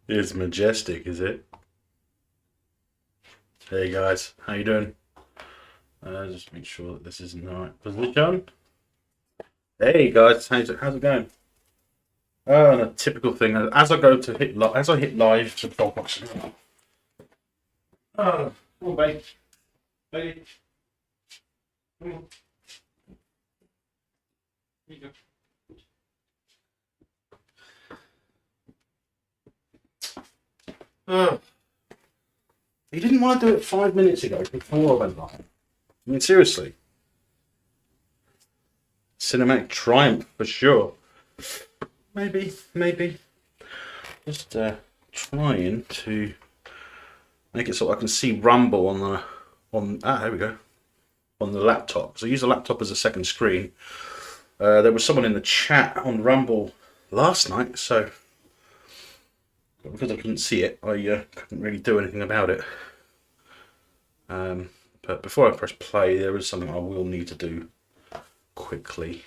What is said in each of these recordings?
It's majestic, is it? Hey guys, how you doing? Just make sure that this is in the right position. Hey guys, how's it going? A typical thing. As I go to as I hit live, the dog box. Oh, come on, babe. Baby. Come on. Here you go. Oh, he didn't want to do it 5 minutes ago before I went live. I mean, seriously. Cinematic triumph for sure. Maybe. Just trying to make it so I can see Rumble here we go, on the laptop. So I use the laptop as a second screen. There was someone in the chat on Rumble last night, so because I couldn't see it, I couldn't really do anything about it. But before I press play, there is something I will need to do quickly.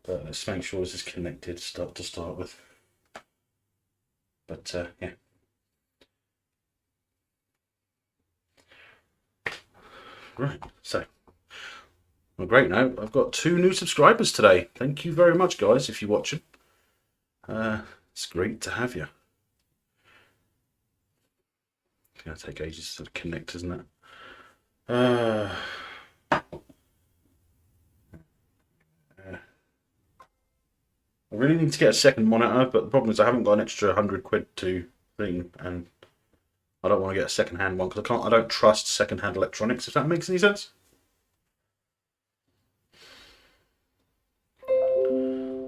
But let's make sure this is connected to start with. But yeah. Right, so on a great note, I've got 2 new subscribers today. Thank you very much, guys, if you're watching. It's great to have you. It's going to take ages to connect, isn't it? I really need to get a second monitor, but the problem is I haven't got an extra 100 quid to thing, and I don't want to get a second-hand one because I don't trust second-hand electronics, if that makes any sense.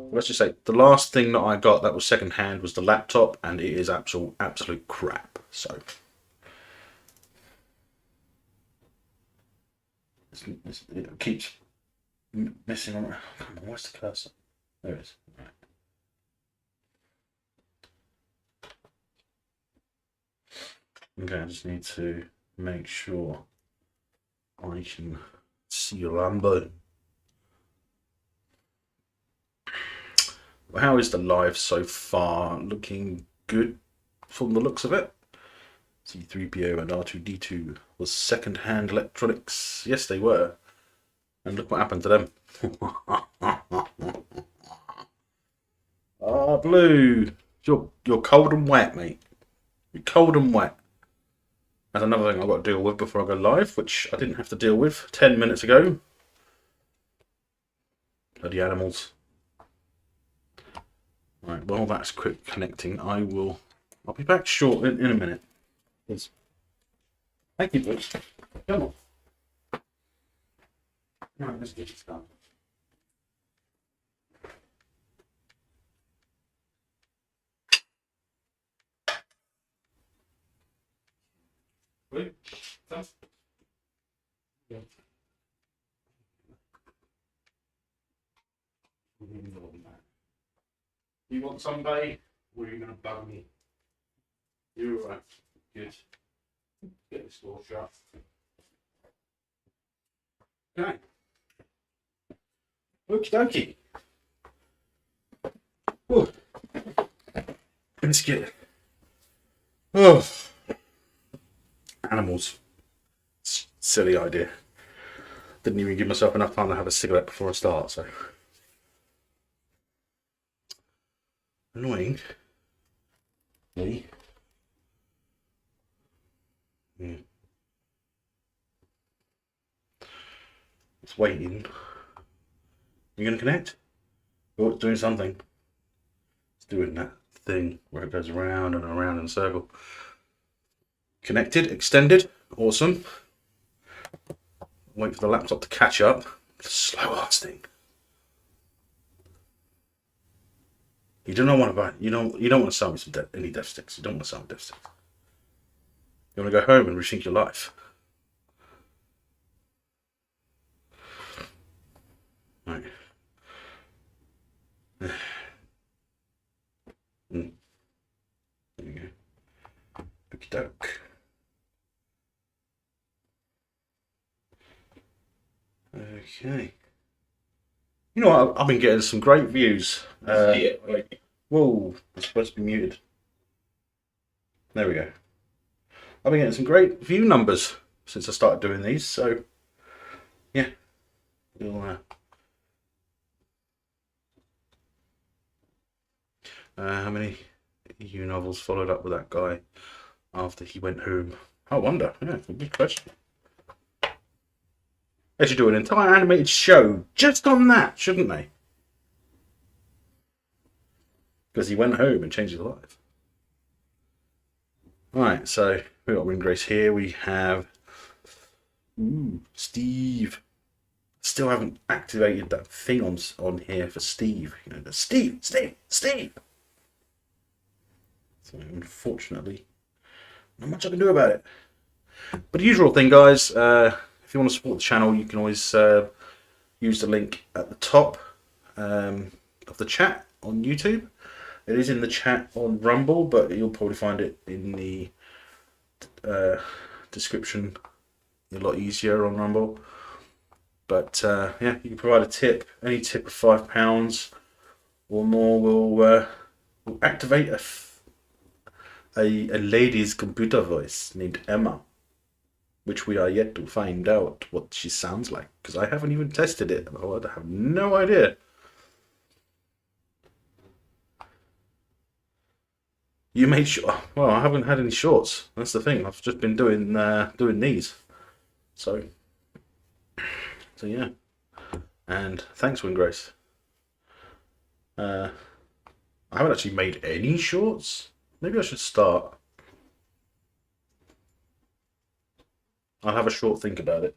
Let's just say the last thing that I got that was second-hand was the laptop, and it is absolute crap. So it keeps missing on. Come on, where's the cursor? There it is. Right. Okay, I just need to make sure I can see Rambo. Well, how is the live so far? Looking good from the looks of it. C3PO and R2D2 was second-hand electronics. Yes, they were. And look what happened to them. Ah, Blue. You're cold and wet, mate. You're cold and wet. That's another thing I've got to deal with before I go live, which I didn't have to deal with 10 minutes ago. Bloody animals. Right, while that's quick connecting, I'll be back short in a minute. Please. Thank you, Bruce. Come on. Right, let's get it started. Wait, come. Yeah. You want some, babe? Or are you going to bug me? You're alright. Good. Get this door shut. Okay. Okie dokie. Oh. Let's get it. Oh. Animals. Silly idea. Didn't even give myself enough time to have a cigarette before I start, so. Annoying. Me. It's waiting. You gonna connect? Oh, it's doing something. It's doing that thing where it goes around and around in a circle. Connected, extended, awesome. Wait for the laptop to catch up. Slow ass thing. You don't want to buy. You don't want to sell me any death sticks. You don't want to sell me death sticks. You want to go home and rethink your life. Right. There you go. Okie doke. Okay. You know what? I've been getting some great views. Whoa, it's supposed to be muted. There we go. I've been getting some great view numbers since I started doing these, so yeah. How many EU novels followed up with that guy after he went home? I wonder. Yeah, good question. They should do an entire animated show just on that, shouldn't they? Because he went home and changed his life. Right, so we've got Windgrace here. We have Steve. Still haven't activated that thing on here for Steve. You know, the Steve. So unfortunately, not much I can do about it. But the usual thing, guys. If you want to support the channel, you can always use the link at the top of the chat on YouTube. It is in the chat on Rumble, but you'll probably find it in the description a lot easier on Rumble. But yeah, you can provide a tip. Any tip of £5 or more will activate a lady's computer voice named Emma, which we are yet to find out what she sounds like, because I haven't even tested it. I have no idea. You made sure. Well, I haven't had any shorts. That's the thing. I've just been doing these. So yeah. And thanks, Windgrace. I haven't actually made any shorts. Maybe I should start. I'll have a short think about it.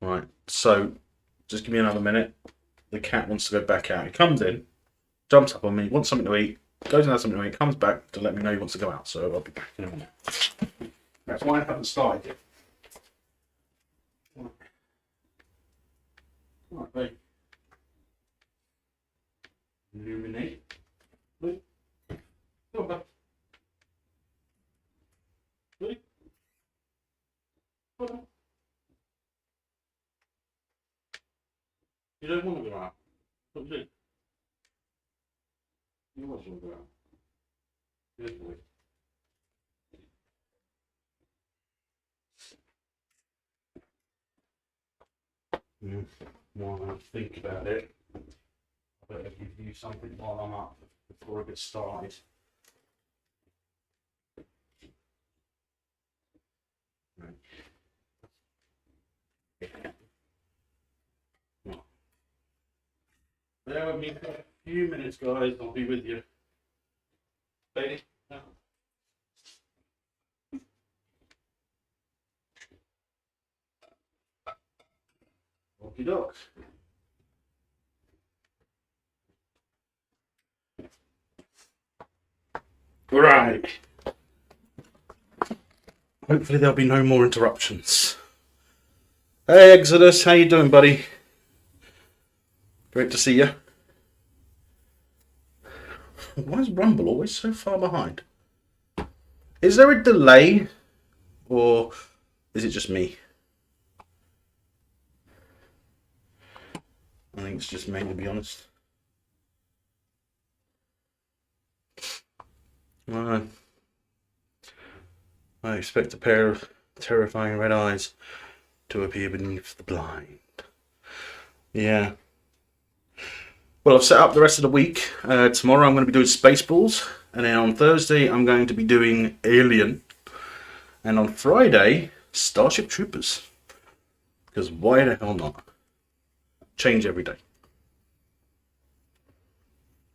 Right. So just give me another minute. The cat wants to go back out. He comes in, jumps up on me, wants something to eat, goes and has something to eat, comes back to let me know he wants to go out. So I'll be back in a minute. That's why I haven't started yet. Right, babe. Illuminate. Look. Go on, babe. Look. Go on. You don't want to go out. What do you do? You want to go out. Good boy. While I think about it, I better give you something while I'm up before I get started. Right. Bear with me for a few minutes, guys. I'll be with you. Lady? No. Okie doke. Right. Hopefully there'll be no more interruptions. Hey Exodus, how you doing, buddy? Great to see you. Why is Rumble always so far behind? Is there a delay, or is it just me? I think it's just me, to be honest. I expect a pair of terrifying red eyes to appear beneath the blind. Yeah. Well, I've set up the rest of the week. Tomorrow I'm going to be doing Spaceballs, and then on Thursday I'm going to be doing Alien, and on Friday Starship Troopers. Because why the hell not? Change every day.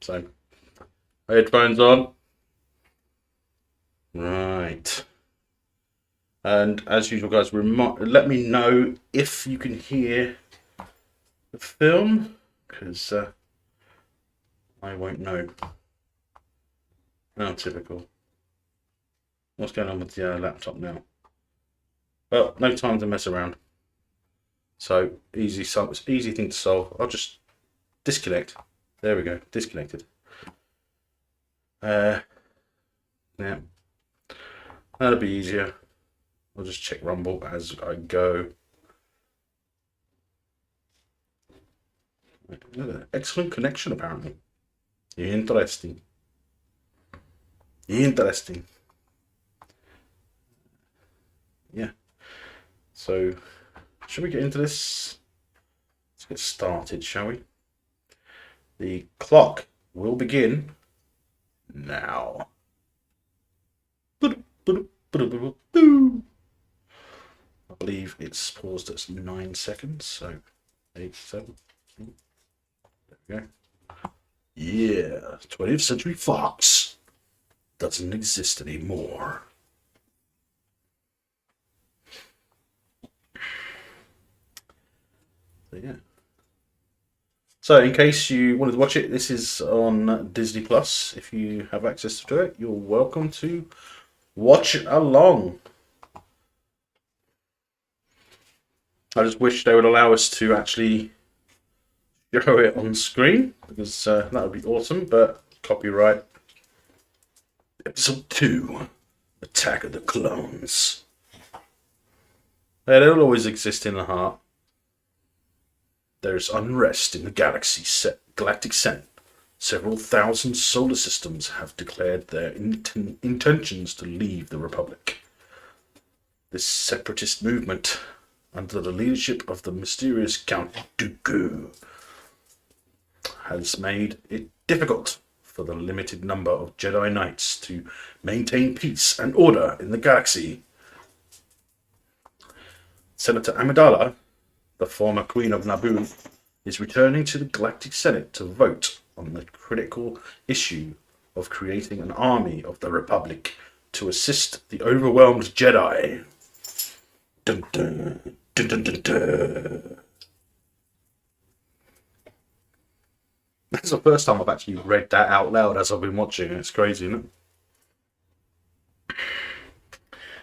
So, headphones on. Right. And as usual, guys, let me know if you can hear the film, because I won't know. Oh, typical. What's going on with the laptop now? Well, no time to mess around. So easy thing to solve. I'll just disconnect. There we go, disconnected. Yeah, that'll be easier. I'll just check Rumble as I go. Excellent connection, apparently. Interesting. Interesting. Yeah. So, shall we get into this? Let's get started, shall we? The clock will begin now. I believe it's paused at 9 seconds, so 8, 7. There we go. Yeah, 20th Century Fox doesn't exist anymore. So, yeah. So, in case you wanted to watch it, this is on Disney Plus. If you have access to it, you're welcome to watch it along. I just wish they would allow us to actually show it on screen, because that would be awesome, but copyright. Episode 2, Attack of the Clones. Yeah, they'll always exist in the heart. There's unrest in the Galactic Senate. Several thousand solar systems have declared their intentions to leave the Republic. This separatist movement, under the leadership of the mysterious Count Dooku, has made it difficult for the limited number of Jedi Knights to maintain peace and order in the galaxy. Senator Amidala, the former Queen of Naboo, is returning to the Galactic Senate to vote on the critical issue of creating an army of the Republic to assist the overwhelmed Jedi. Dun, dun, dun, dun, dun, dun. That's the first time I've actually read that out loud as I've been watching. It's crazy, isn't it?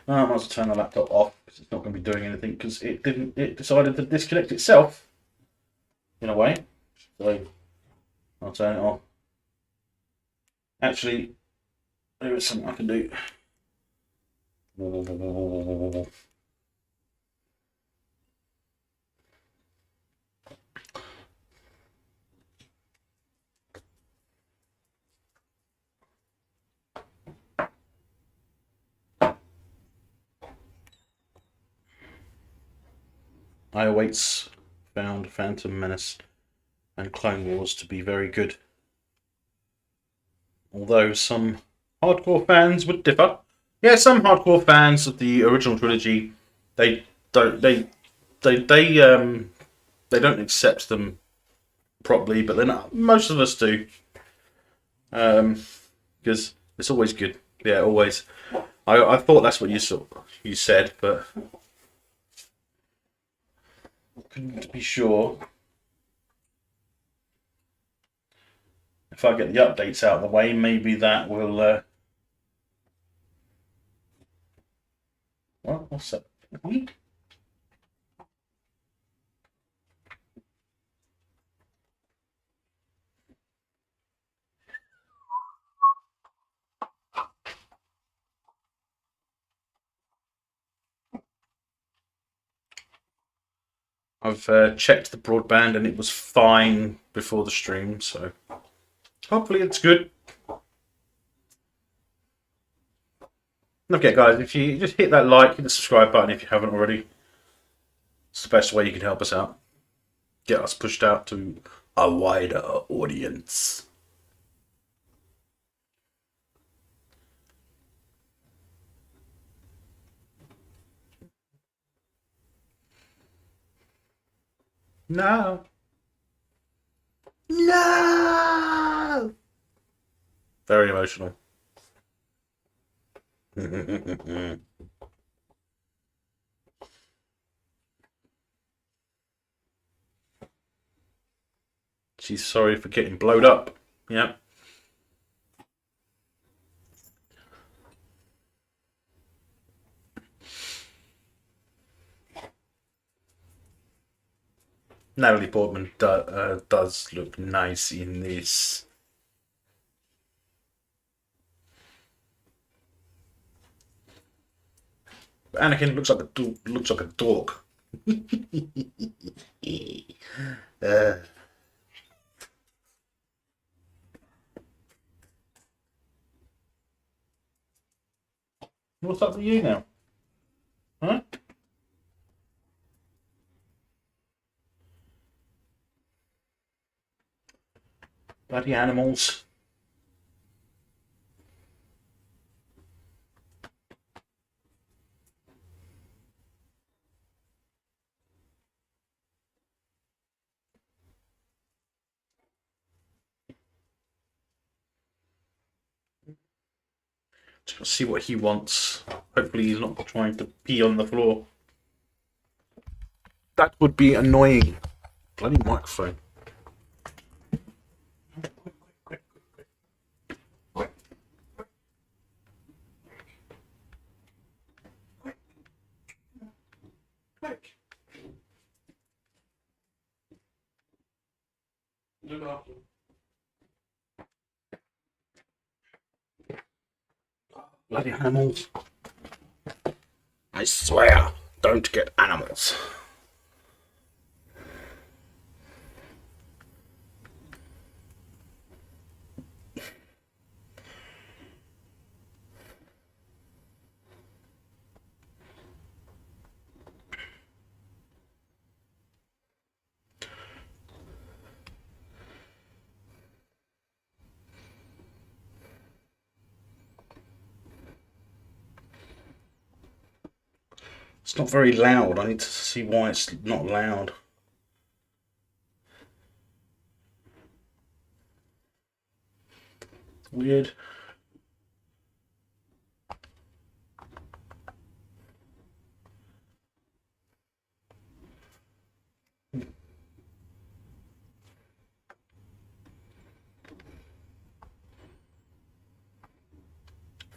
I might as well turn the laptop off because it's not going to be doing anything, because it decided to disconnect itself in a way. So I'll turn it off. Actually, there is something I can do. iOwaits found Phantom Menace and Clone Wars to be very good, although some hardcore fans would differ. Yeah, some hardcore fans of the original trilogy, they don't don't accept them properly, but then most of us do, because it's always good. Yeah, always. I thought that's what you said, but couldn't be sure. If I get the updates out of the way, maybe that will. What's that? I've checked the broadband and it was fine before the stream, so hopefully it's good. Okay, guys, if you just hit that like, hit the subscribe button if you haven't already. It's the best way you can help us out. Get us pushed out to a wider audience. No. No. Very emotional. She's sorry for getting blowed up. Yeah. Natalie Portman does look nice in this. But Anakin looks like a dork. What's up with you now? Huh? Bloody animals. Just see what he wants. Hopefully he's not trying to pee on the floor. That would be annoying. Bloody microphone. Quick. Look after him. Bloody animals. I swear, don't get animals. It's not very loud. I need to see why it's not loud. Weird.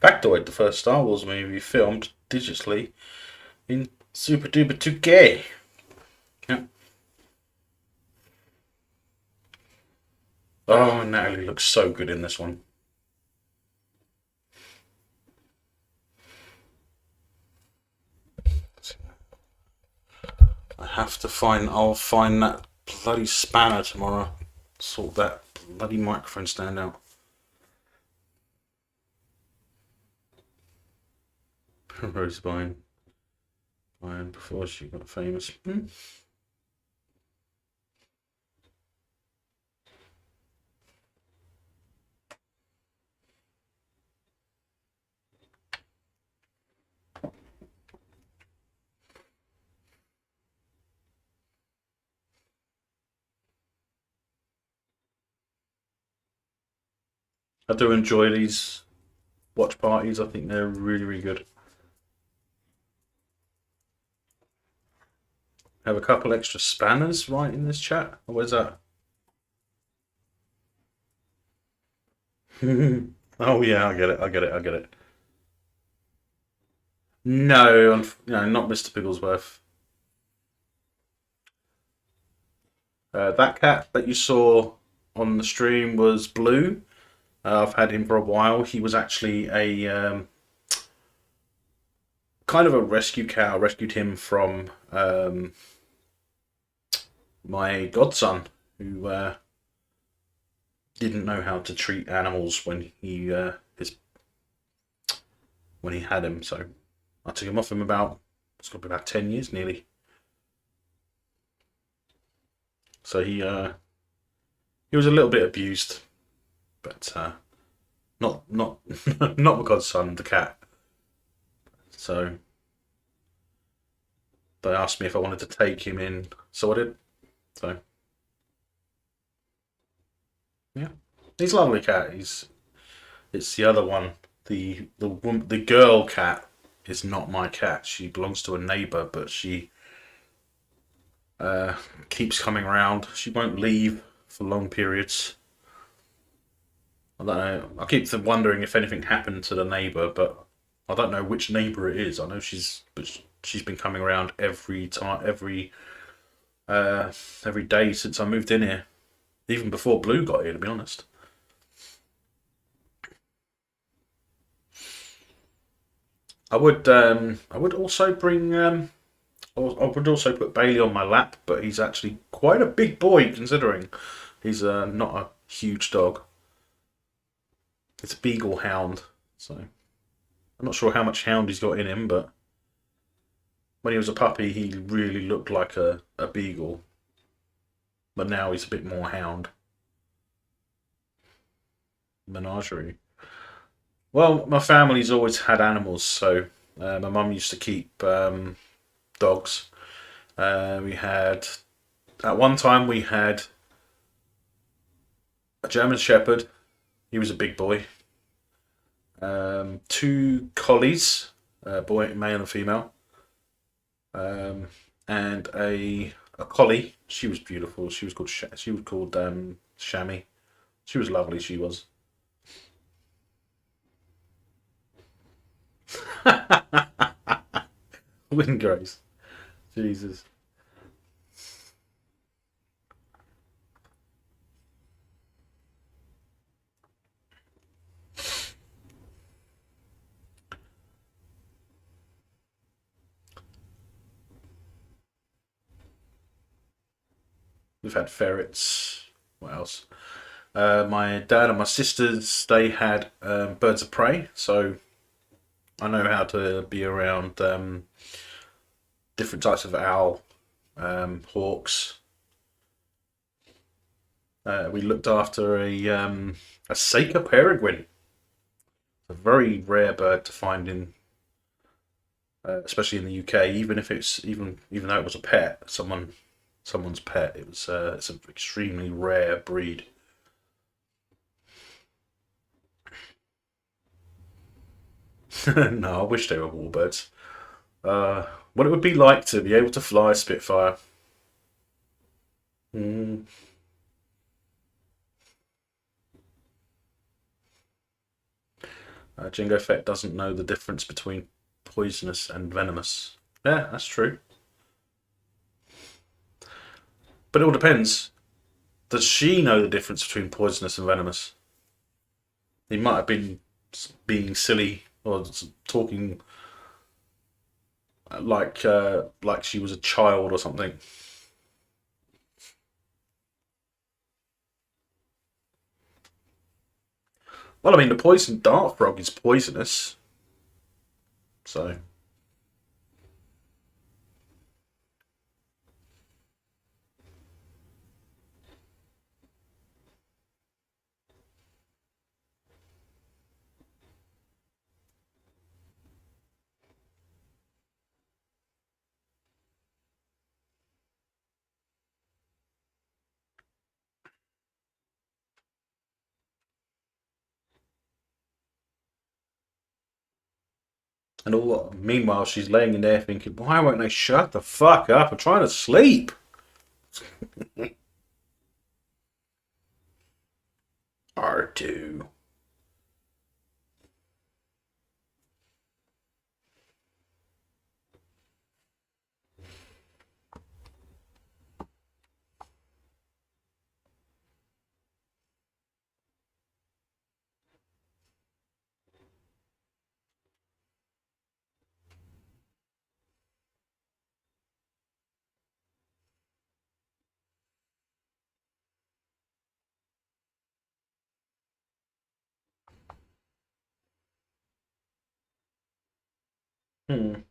Factoid, the first Star Wars movie filmed digitally in Super Duper 2K. Yeah. Oh, Natalie looks so good in this one. I have to find. I'll find that bloody spanner tomorrow. Sort that bloody microphone stand out. Rose Byrne before she got famous. I do enjoy these watch parties. I think they're really, really good. Have a couple extra spanners right in this chat. Where's that? Oh yeah, I get it. I get it. I get it. No, no, not Mr. Bigglesworth. That cat that you saw on the stream was Blue. I've had him for a while. He was actually a kind of a rescue cat. I rescued him from my godson, who didn't know how to treat animals when he when he had him. So I took him off him it's got to be about 10 years nearly. So he was a little bit abused, but not not my godson, the cat. So they asked me if I wanted to take him in, so I did. So yeah, he's a lovely cat. It's the other one, the girl cat is not my cat. She belongs to a neighbour, but she keeps coming around. She won't leave for long periods. I don't know. I keep wondering if anything happened to the neighbour, but I don't know which neighbour it is. I know she's been coming around every time, every day since I moved in here, even before Blue got here, to be honest. I would also bring I would also put Bailey on my lap, but he's actually quite a big boy considering he's not a huge dog. It's a beagle hound, so I'm not sure how much hound he's got in him, but when he was a puppy, he really looked like a beagle. But now he's a bit more hound. Menagerie. Well, my family's always had animals, so my mum used to keep dogs. We had at one time we had a German Shepherd. He was a big boy. Two collies, boy, male and female, and a collie. She was beautiful. She was called Shammy. She was lovely. She was. Wind Grace. Jesus. We've had ferrets. What else? My dad and my sisters, they had birds of prey, so I know how to be around different types of owl, hawks. We looked after a Seika peregrine, a very rare bird to find in, especially in the UK. Even if it's even though it was a pet, someone's pet, it's an extremely rare breed. No, I wish they were warbirds. What it would be like to be able to fly a Spitfire. Mm. Jingo Fett doesn't know the difference between poisonous and venomous. Yeah, that's true. But it all depends. Does she know the difference between poisonous and venomous? He might have been being silly or talking like she was a child or something. Well, I mean, the poison dart frog is poisonous, so. And all meanwhile, she's laying in there thinking, "Why won't they shut the fuck up? I'm trying to sleep." R2. Hmm.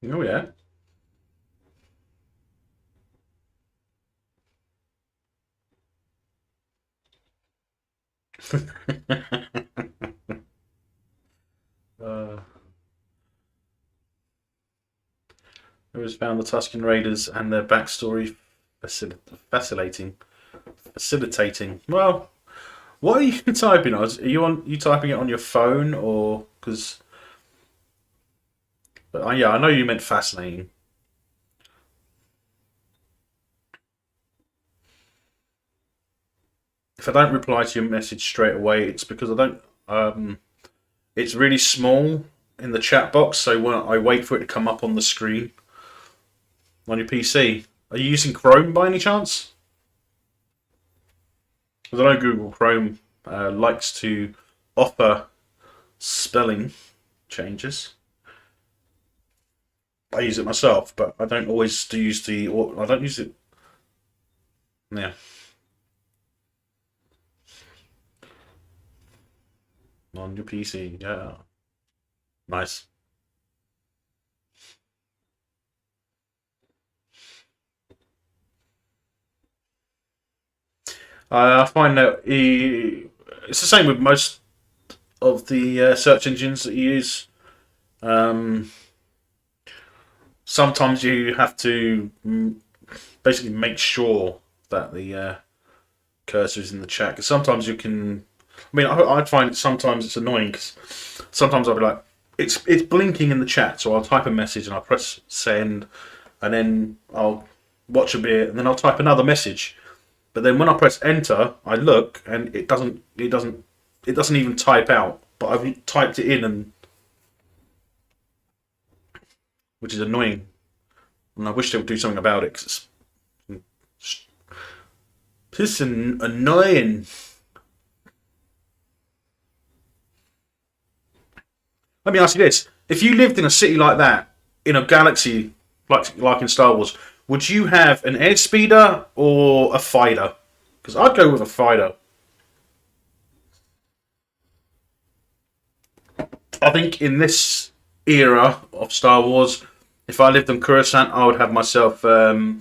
Oh yeah. uh, I always found the Tuscan Raiders and their backstory facil- fascinating. Facilitating. Well, what are you typing on? Are you typing it on your phone or because? But yeah, I know you meant fascinating. If I don't reply to your message straight away, it's because I don't. It's really small in the chat box, so when I wait for it to come up on the screen on your PC. Are you using Chrome by any chance? Because I know Google Chrome likes to offer spelling changes. I use it myself, but I don't always use the. I don't use it. Yeah, on your PC. Yeah, nice. I find that it's the same with most of the search engines that you use. Um, Sometimes you have to basically make sure that the cursor is in the chat. Because sometimes you can. I mean, I'd find it sometimes it's annoying because sometimes I'll be like, it's blinking in the chat, so I'll type a message and I'll press send, and then I'll watch a bit, and then I'll type another message. But then when I press enter, I look and it doesn't even type out. But I've typed it in, and which is annoying. And I wish they would do something about it because it's pissing annoying. Let me ask you this: if you lived in a city like that, in a galaxy like in Star Wars, would you have an airspeeder or a fighter? Because I'd go with a fighter. I think in this era of Star Wars, if I lived on Coruscant, I would have myself a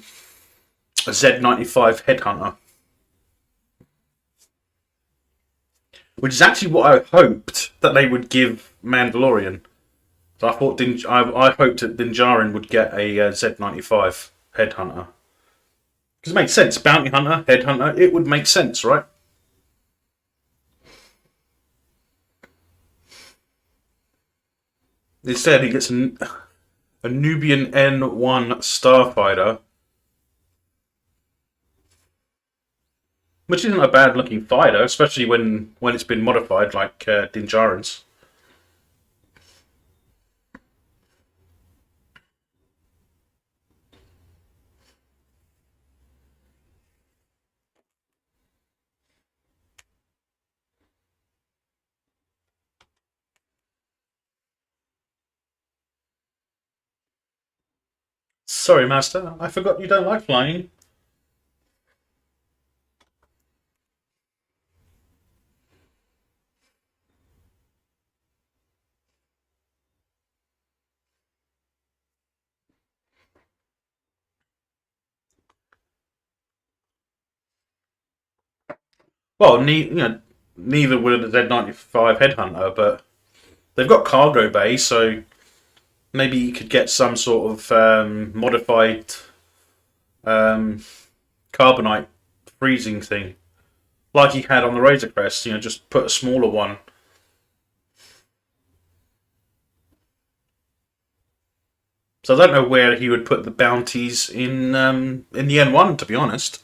Z-95 Headhunter, which is actually what I hoped that they would give Mandalorian. So I thought I hoped that Din Djarin would get a Z-95 Headhunter because it makes sense. Bounty Hunter, Headhunter, it would make sense, right? Instead, he gets a Nubian N1 Starfighter, which isn't a bad looking fighter, especially when it's been modified like Din Djarin's. Sorry, Master, I forgot you don't like flying. Well, neither would a Z-95 Headhunter, but they've got cargo bay, so maybe you could get some sort of modified um, carbonite freezing thing, like he had on the Razor Crest. Just put a smaller one. So I don't know where he would put the bounties in the N1. To be honest,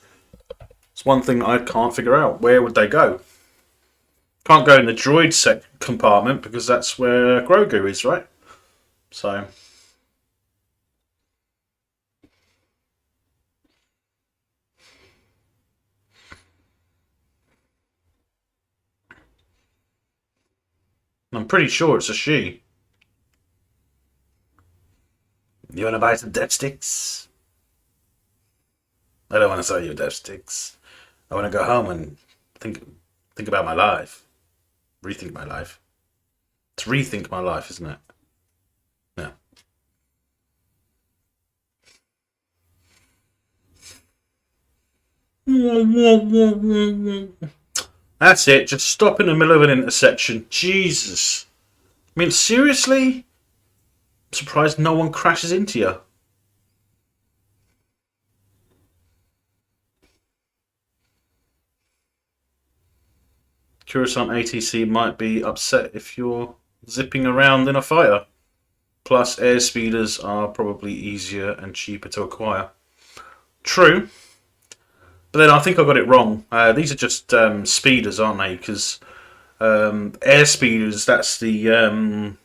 it's one thing I can't figure out. Where would they go? Can't go in the droid compartment because that's where Grogu is, right? So I'm pretty sure it's a she. You want to buy some death sticks? I don't want to sell you death sticks. I want to go home and think think about my life. Rethink my life. It's rethink my life, isn't it? Yeah. That's it. Just stop in the middle of an intersection. Jesus. I mean, seriously? I'm surprised no one crashes into you. Coruscant ATC might be upset if you're zipping around in a fighter. Plus, air speeders are probably easier and cheaper to acquire. True, but then I think I got it wrong. These are just speeders, aren't they? Because air speeders, that's the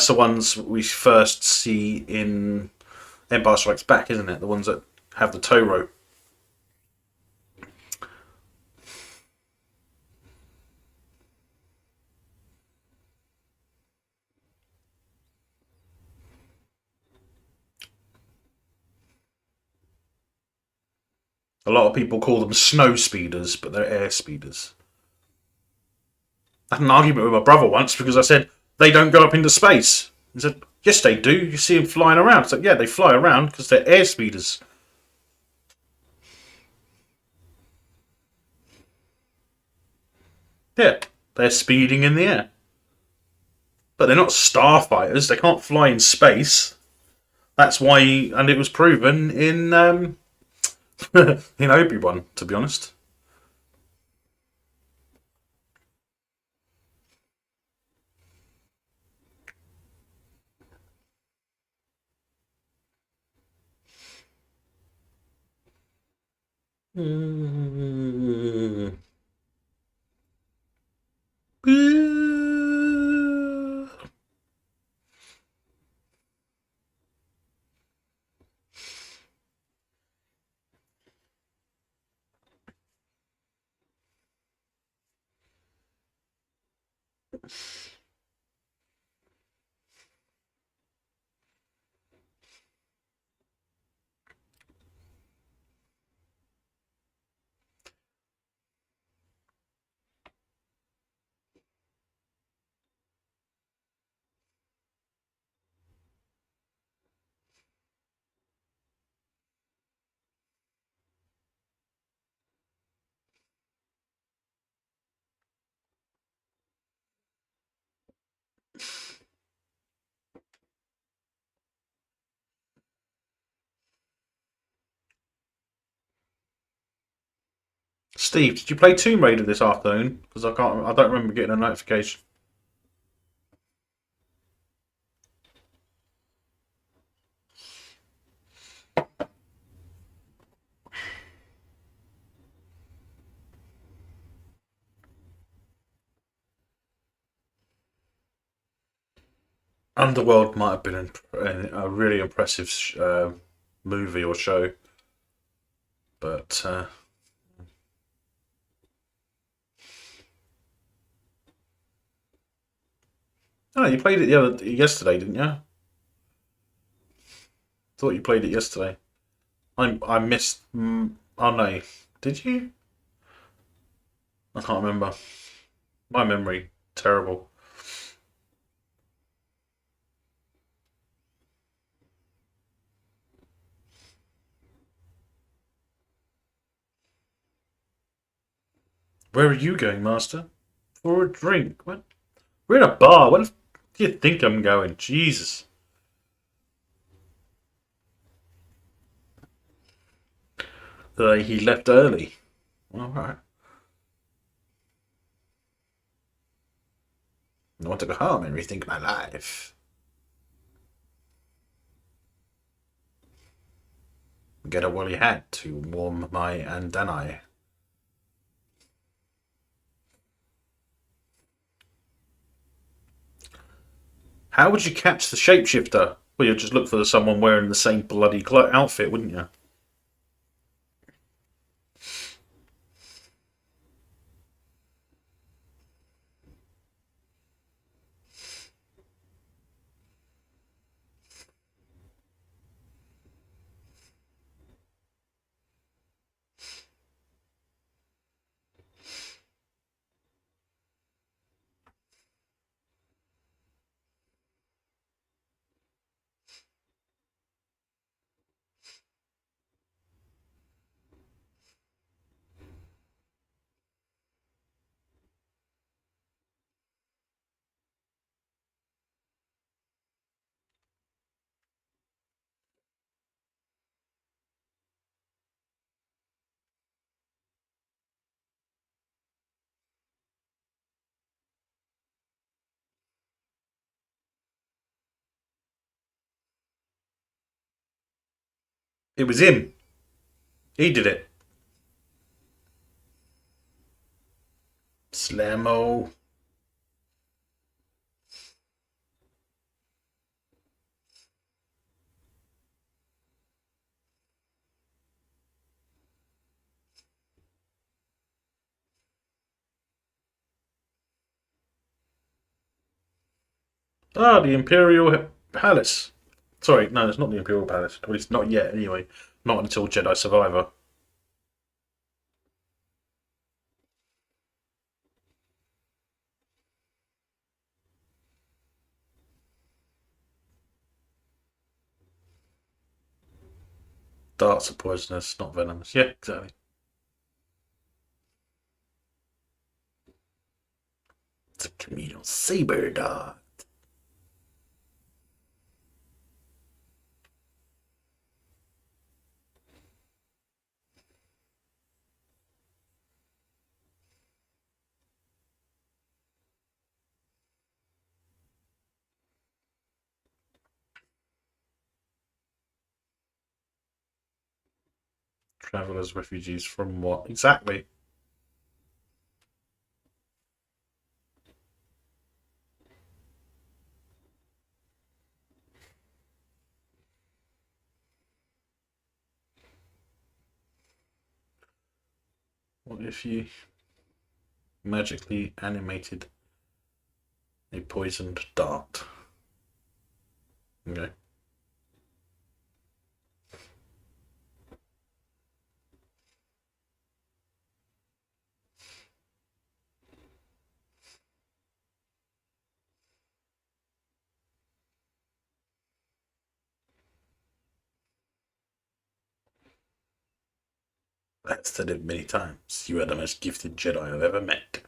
ones we first see in Empire Strikes Back, isn't it? The ones that have the tow rope. A lot of people call them snow speeders, but they're air speeders. I had an argument with my brother once because I said they don't go up into space. He said, yes, they do. You see them flying around. It's like, yeah, they fly around because they're air speeders. Yeah, they're speeding in the air. But they're not starfighters. They can't fly in space. That's why, and it was proven in in Obi-Wan, to be honest. Steve, did you play Tomb Raider this afternoon? Because I don't remember getting a notification. Underworld might have been a really impressive movie or show, but oh, you played it yesterday, didn't you? Thought you played it yesterday. I missed. Oh no, did you? I can't remember. My memory terrible. Where are you going, Master? For a drink? What? We're in a bar. Where do you think I'm going? Jesus. He left early. All right. I want to go home and rethink my life. Get a woolly hat to warm my antennae. How would you catch the shapeshifter? Well, you'd just look for someone wearing the same bloody outfit, wouldn't you? It was him. He did it. Slammo. Ah, the Imperial Palace. Sorry, no, it's not the Imperial Palace. At least not yet, anyway. Not until Jedi Survivor. Darts are poisonous, not venomous. Yeah, exactly. It's a communal saber dart. Travelers, refugees from what? Exactly. What if you magically animated a poisoned dart? Okay. I've said it many times. You are the most gifted Jedi I've ever met.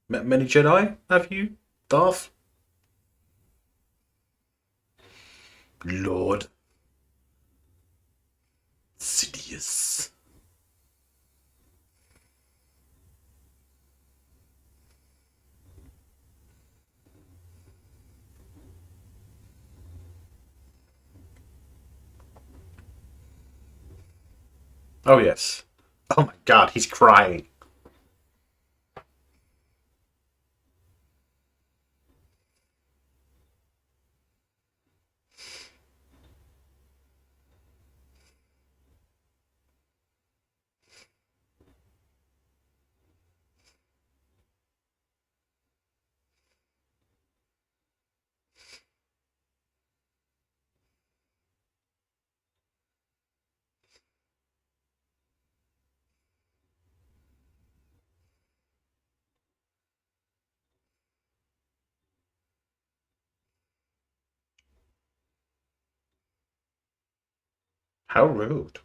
Met many Jedi, have you, Darth? Lord Sidious. Oh, yes. Oh my god, he's crying. How rude.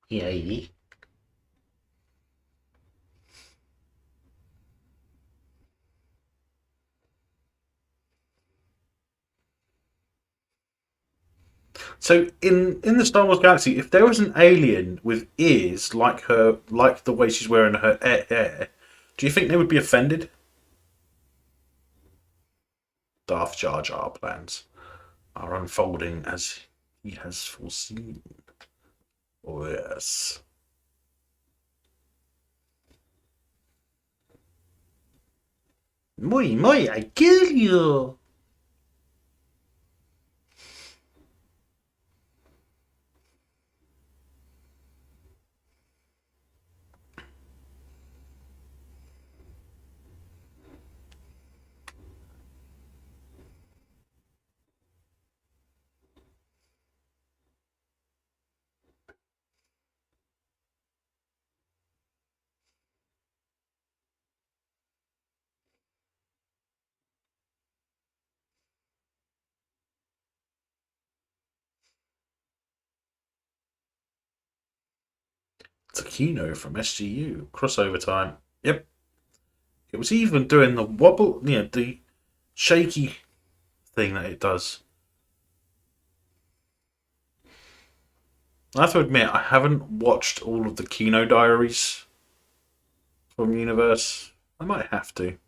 Yay. So in the Star Wars galaxy, if there was an alien with ears like her, like the way she's wearing her hair, do you think they would be offended? Darth Jar Jar plans are unfolding as he has foreseen. Oh yes. Muy, I kill you. It's a Kino from SGU. Crossover time. Yep. It was even doing the wobble, the shaky thing that it does. I have to admit, I haven't watched all of the Kino diaries from Universe. I might have to.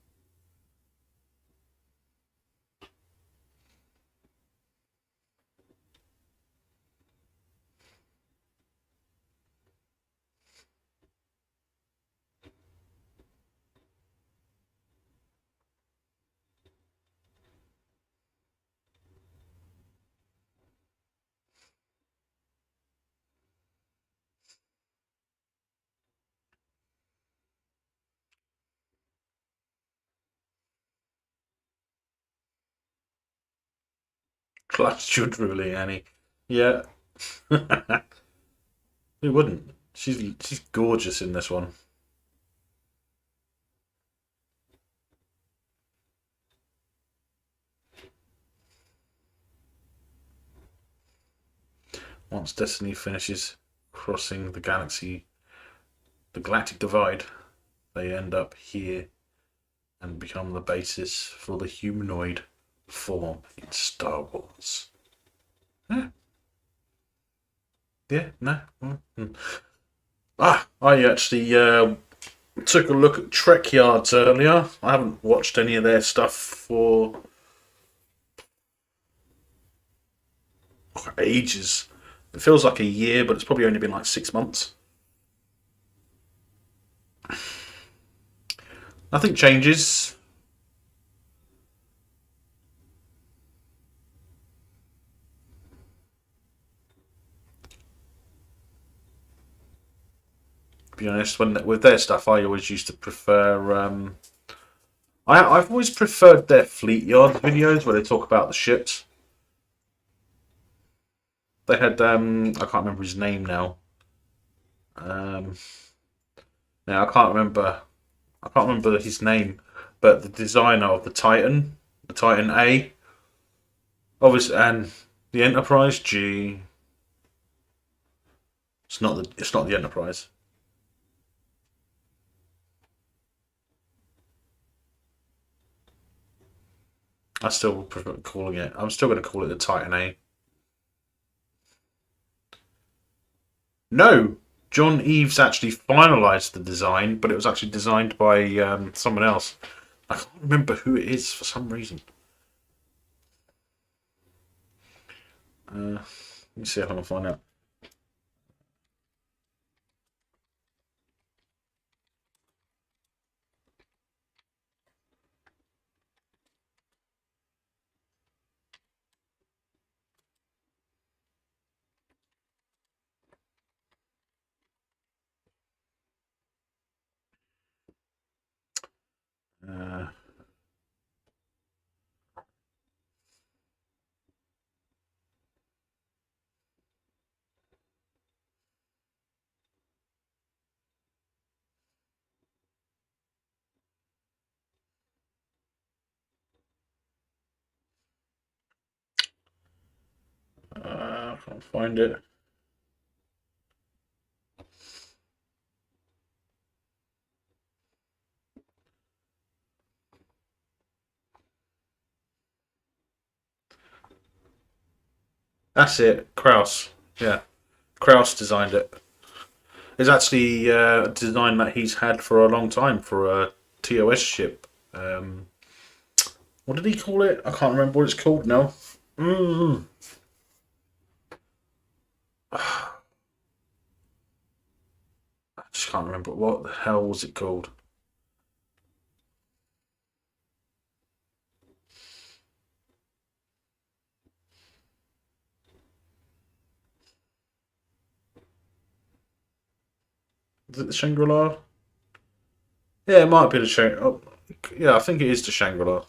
Clutch your drooling Annie. Yeah. Who wouldn't? She's gorgeous in this one. once Destiny finishes crossing the galactic divide, they end up here and become the basis for the humanoid form in Star Wars. Yeah. Yeah, no. I actually took a look at Trek Yards earlier. I haven't watched any of their stuff for ages. It feels like a year, but it's probably only been like 6 months. Nothing changes. To be honest, with their stuff, I always used to prefer. I've always preferred their Fleet Yard videos where they talk about the ships. They had I can't remember his name now. Now I can't remember. I can't remember his name, but the designer of the Titan A, obviously, and the Enterprise G. It's not the Enterprise. I still prefer calling it. I'm still going to call it the Titan A. No, John Eves actually finalised the design, but it was actually designed by someone else. I can't remember who it is for some reason. Let me see if I can find out. Uh, I can't find it. That's it, Kraus. Yeah, Kraus designed it. It's actually a design that he's had for a long time for a TOS ship. What did he call it? I can't remember what it's called now. Mm. I just can't remember what the hell was it called. Is it the Shangri-La? Yeah, it might be the Shangri-La. Oh, yeah, I think it is the Shangri-La.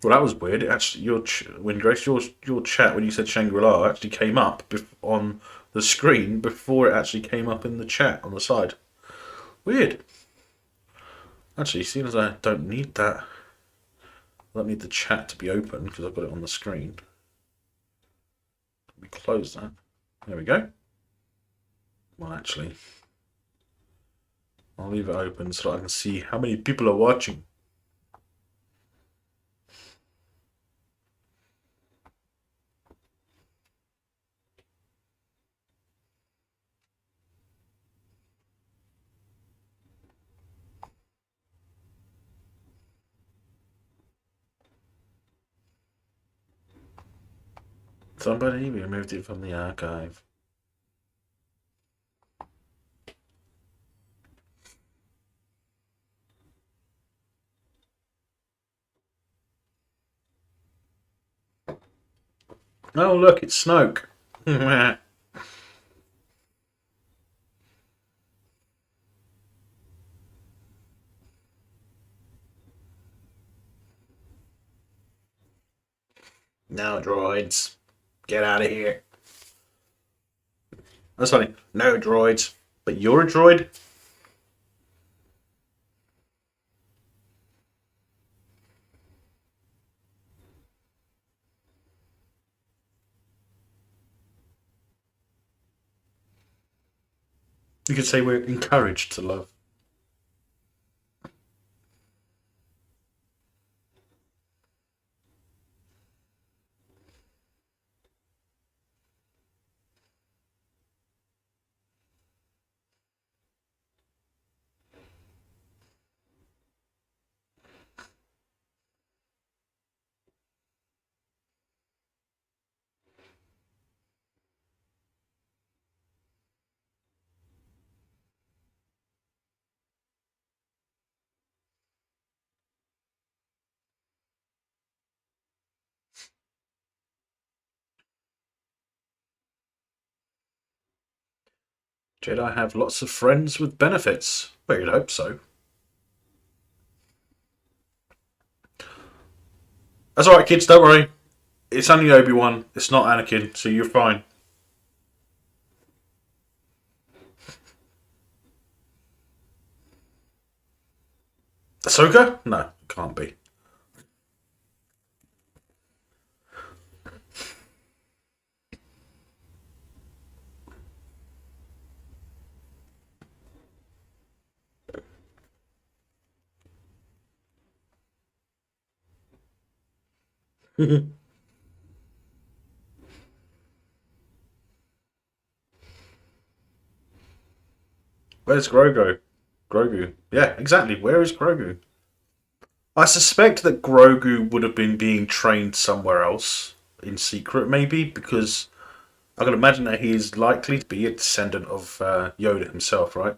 Well, that was weird. It actually, Windgrace, your chat when you said Shangri-La actually came up on the screen before it actually came up in the chat on the side. Weird. Actually, seeing as I don't need that, I don't need the chat to be open because I've got it on the screen. Let me close that. There we go. Well, actually, I'll leave it open so that I can see how many people are watching. Somebody removed it from the archive. Oh, look, it's Snoke. No, droids. Get out of here. That's funny. No, droids. But you're a droid? You could say we're encouraged to love. Jedi have lots of friends with benefits. Well, you'd hope so. That's alright, kids, don't worry. It's only Obi-Wan, it's not Anakin, so you're fine. Ahsoka? No, can't be. Where's Grogu? Grogu. Yeah, exactly. Where is Grogu? I suspect that Grogu would have been being trained somewhere else in secret, maybe, because I can imagine that he is likely to be a descendant of Yoda himself, right?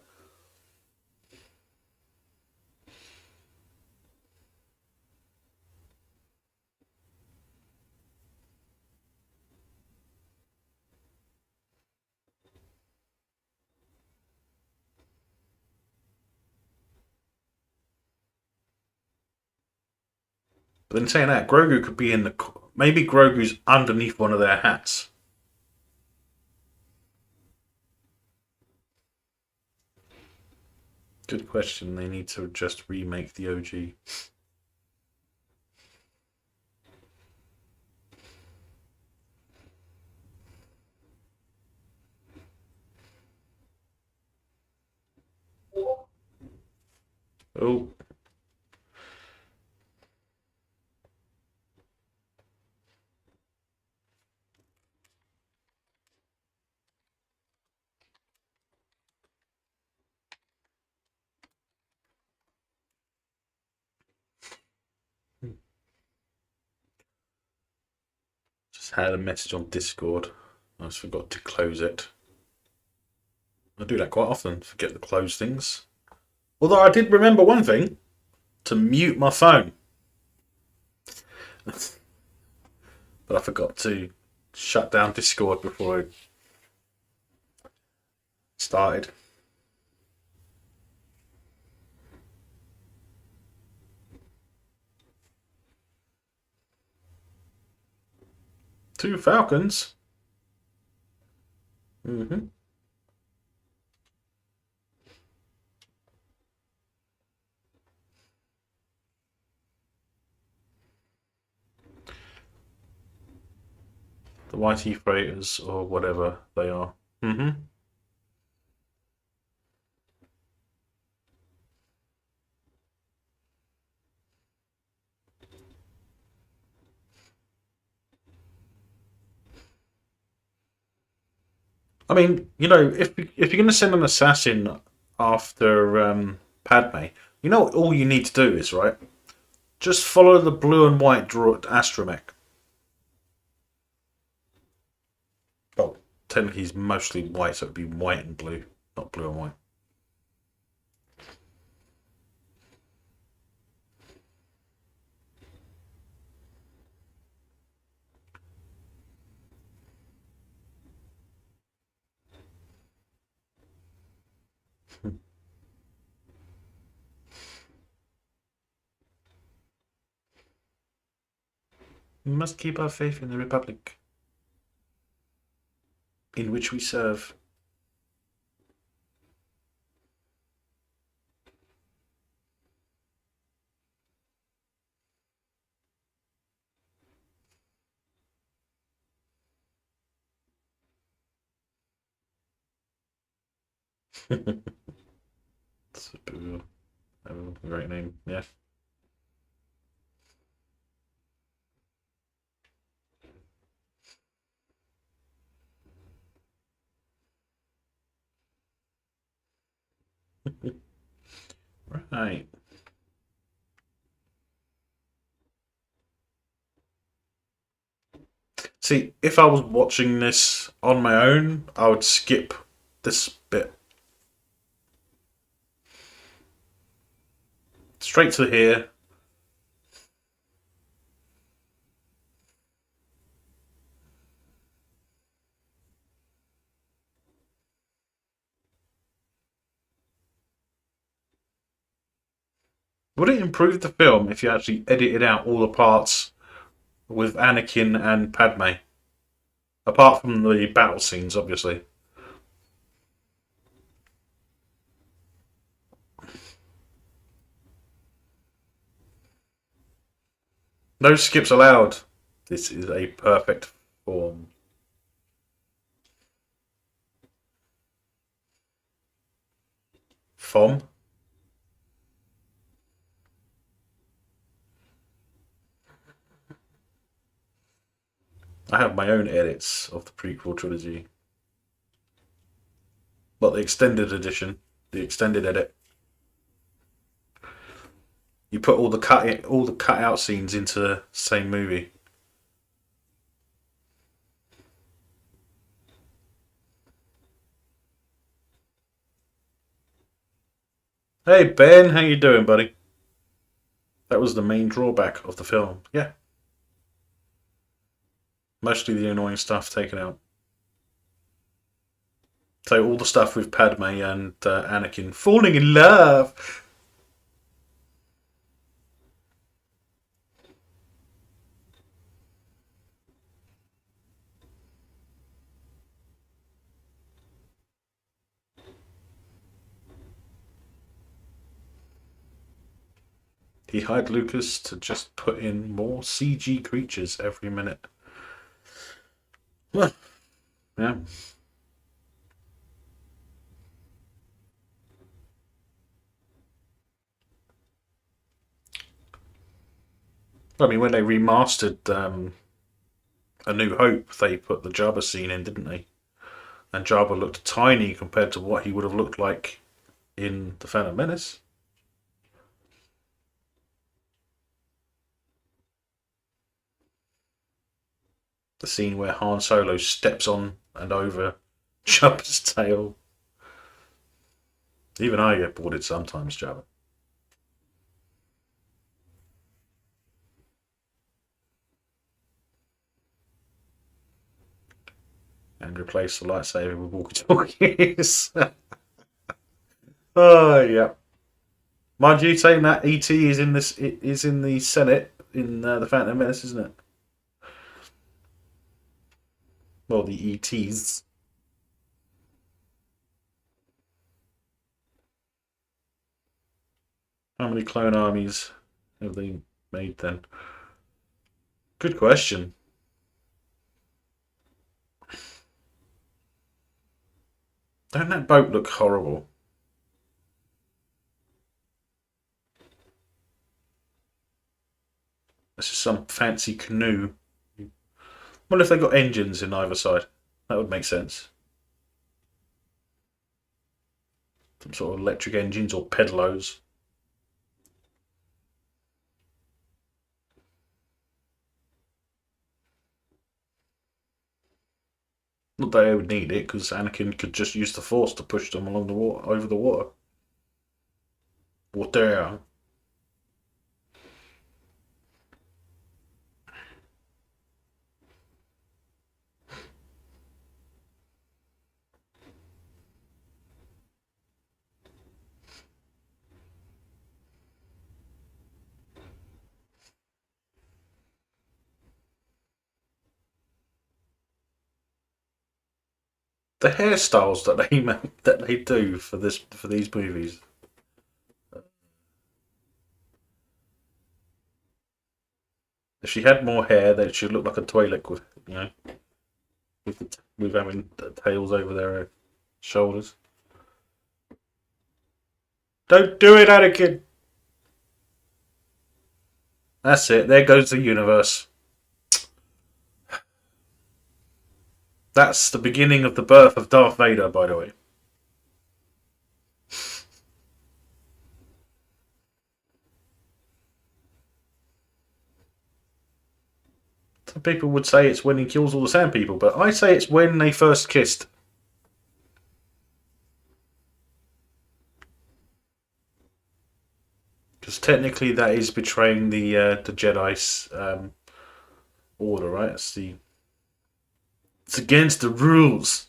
But then saying that, Grogu could be in the. Maybe Grogu's underneath one of their hats. Good question. They need to just remake the OG. Oh, just had a message on Discord. I just forgot to close it. I do that quite often, forget to close things. Although I did remember one thing to mute my phone. But I forgot to shut down Discord before I started. Two Falcons. Mm-hmm. The YT freighters or whatever they are. Mm-hmm. I mean, if you're going to send an assassin after Padme, you know all you need to do is right. Just follow the blue and white astromech. Well, technically he's mostly white, so it'd be white and blue, not blue and white. We must keep our faith in the Republic in which we serve. It's a bit of a great name, yeah. Right. See, if I was watching this on my own, I would skip this bit. Straight to here. Would it improve the film if you actually edited out all the parts with Anakin and Padme? Apart from the battle scenes, obviously. No skips allowed. This is a perfect form. Fom? I have my own edits of the prequel trilogy. But the extended edition, the extended edit. You put all the cut out scenes into the same movie. Hey Ben, how you doing, buddy? That was the main drawback of the film. Yeah, mostly the annoying stuff taken out. So all the stuff with Padme and Anakin falling in love. He hired Lucas to just put in more CG creatures every minute. Well, yeah. I mean, when they remastered A New Hope, they put the Jabba scene in, didn't they? And Jabba looked tiny compared to what he would have looked like in The Phantom Menace. The scene where Han Solo steps on and over Jabba's tail. Even I get bored sometimes, Jabba. And replace the lightsaber with walkie-talkies. Oh yeah. Mind you, saying that ET is in this is in the Senate in the Phantom Menace, isn't it? Well, the ETs. How many clone armies have they made then? Good question. Don't that boat look horrible? This is some fancy canoe. What if they got engines in either side? That would make sense. Some sort of electric engines or pedalos. Not that they would need it, because Anakin could just use the Force to push them along the water, over the water. Water. The hairstyles that they make, that they do for these movies. If she had more hair, then she'd look like a Twi'lek with with having the tails over their shoulders. Don't do it, Anakin! That's it. There goes the universe. That's the beginning of the birth of Darth Vader, by the way. Some people would say it's when he kills all the Sand people, but I say it's when they first kissed. Because technically that is betraying the Jedi's order, right? It's against the rules.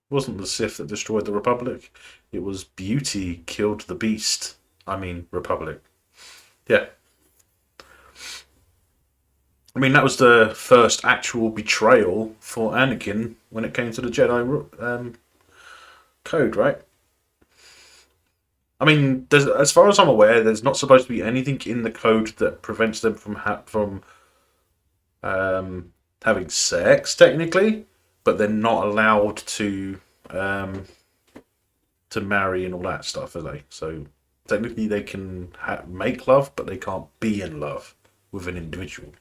It wasn't the Sith that destroyed the Republic. It was beauty killed the beast. I mean, Republic. Yeah. I mean, that was the first actual betrayal for Anakin when it came to the Jedi code, right? I mean, as far as I'm aware, there's not supposed to be anything in the code that prevents them from having sex, technically, but they're not allowed to marry and all that stuff, are they? So technically, they can make love, but they can't be in love with an individual.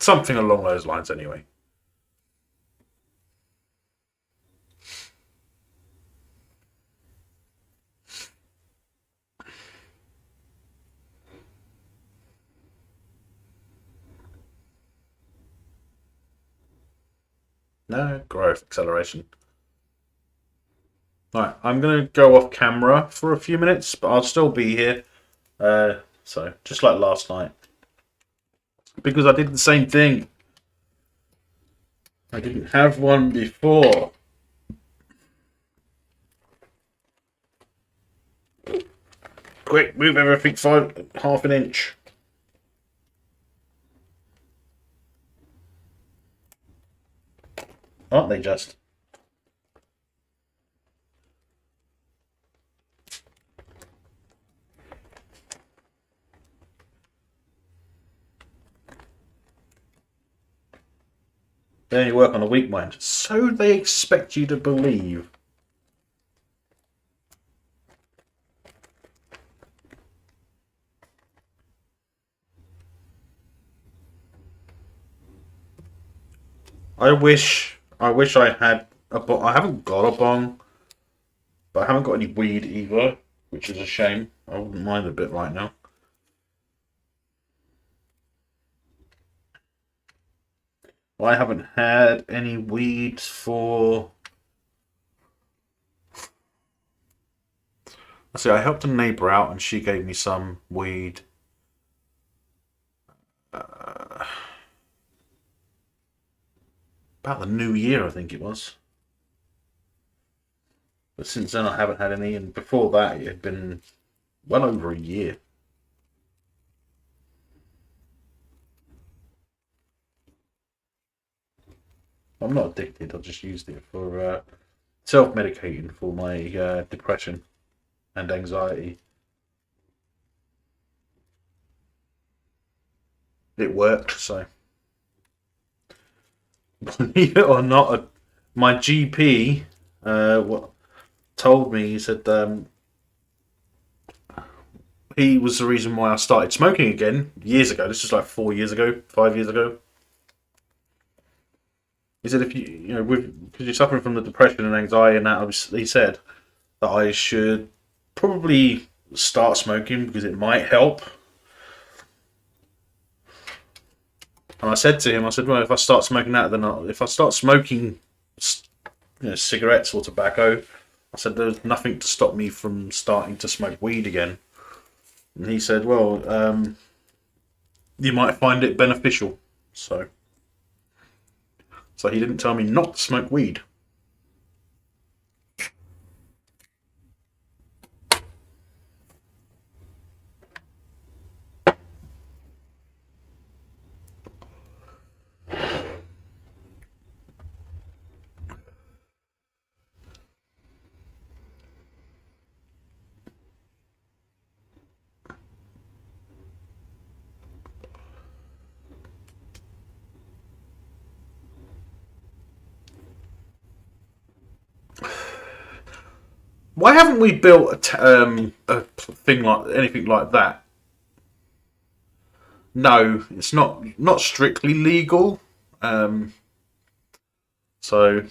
Something along those lines, anyway. No, growth, acceleration. Right, I'm going to go off camera for a few minutes, but I'll still be here. So, just like last night. Because I did the same thing. I didn't have one before. Quick, move everything half an inch. Aren't they just? They only work on a weak mind. So they expect you to believe. I wish I had a bong. I haven't got a bong, but I haven't got any weed either, which is a shame. I wouldn't mind a bit right now. I haven't had any weed for. I see. I helped a neighbour out, and she gave me some weed. About the New Year, I think it was. But since then, I haven't had any, and before that, it had been well over a year. I'm not addicted. I just used it for self-medicating for my depression and anxiety. It worked, so believe it or not, my GP what told me, he said he was the reason why I started smoking again years ago. This was like 4 years ago, 5 years ago. He said if because you're suffering from the depression and anxiety and that, he said that I should probably start smoking because it might help. And I said to him, I said, well, if I start smoking that, then if I start smoking, cigarettes or tobacco, I said there's nothing to stop me from starting to smoke weed again. And he said, well, you might find it beneficial. So he didn't tell me not to smoke weed. Why haven't we built a thing like anything like that? No, it's not strictly legal. Um, so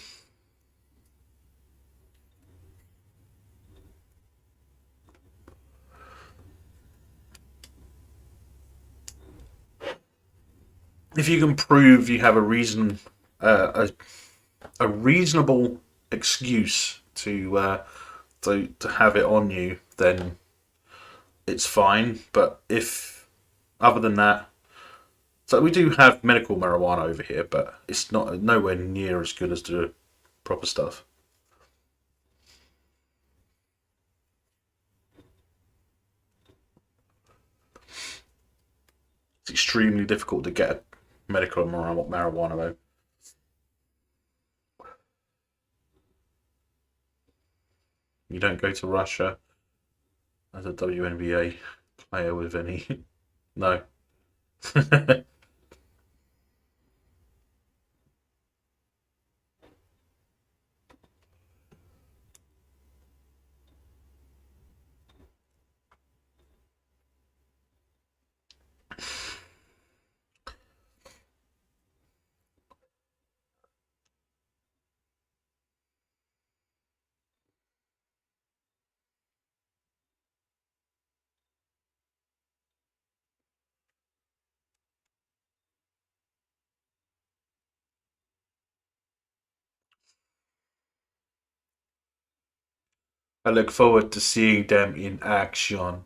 if you can prove you have a reason, a reasonable excuse to have it on you, then it's fine. But if other than that, so we do have medical marijuana over here, but it's not nowhere near as good as the proper stuff. It's extremely difficult to get medical marijuana though. You don't go to Russia as a WNBA player with any. No. I look forward to seeing them in action.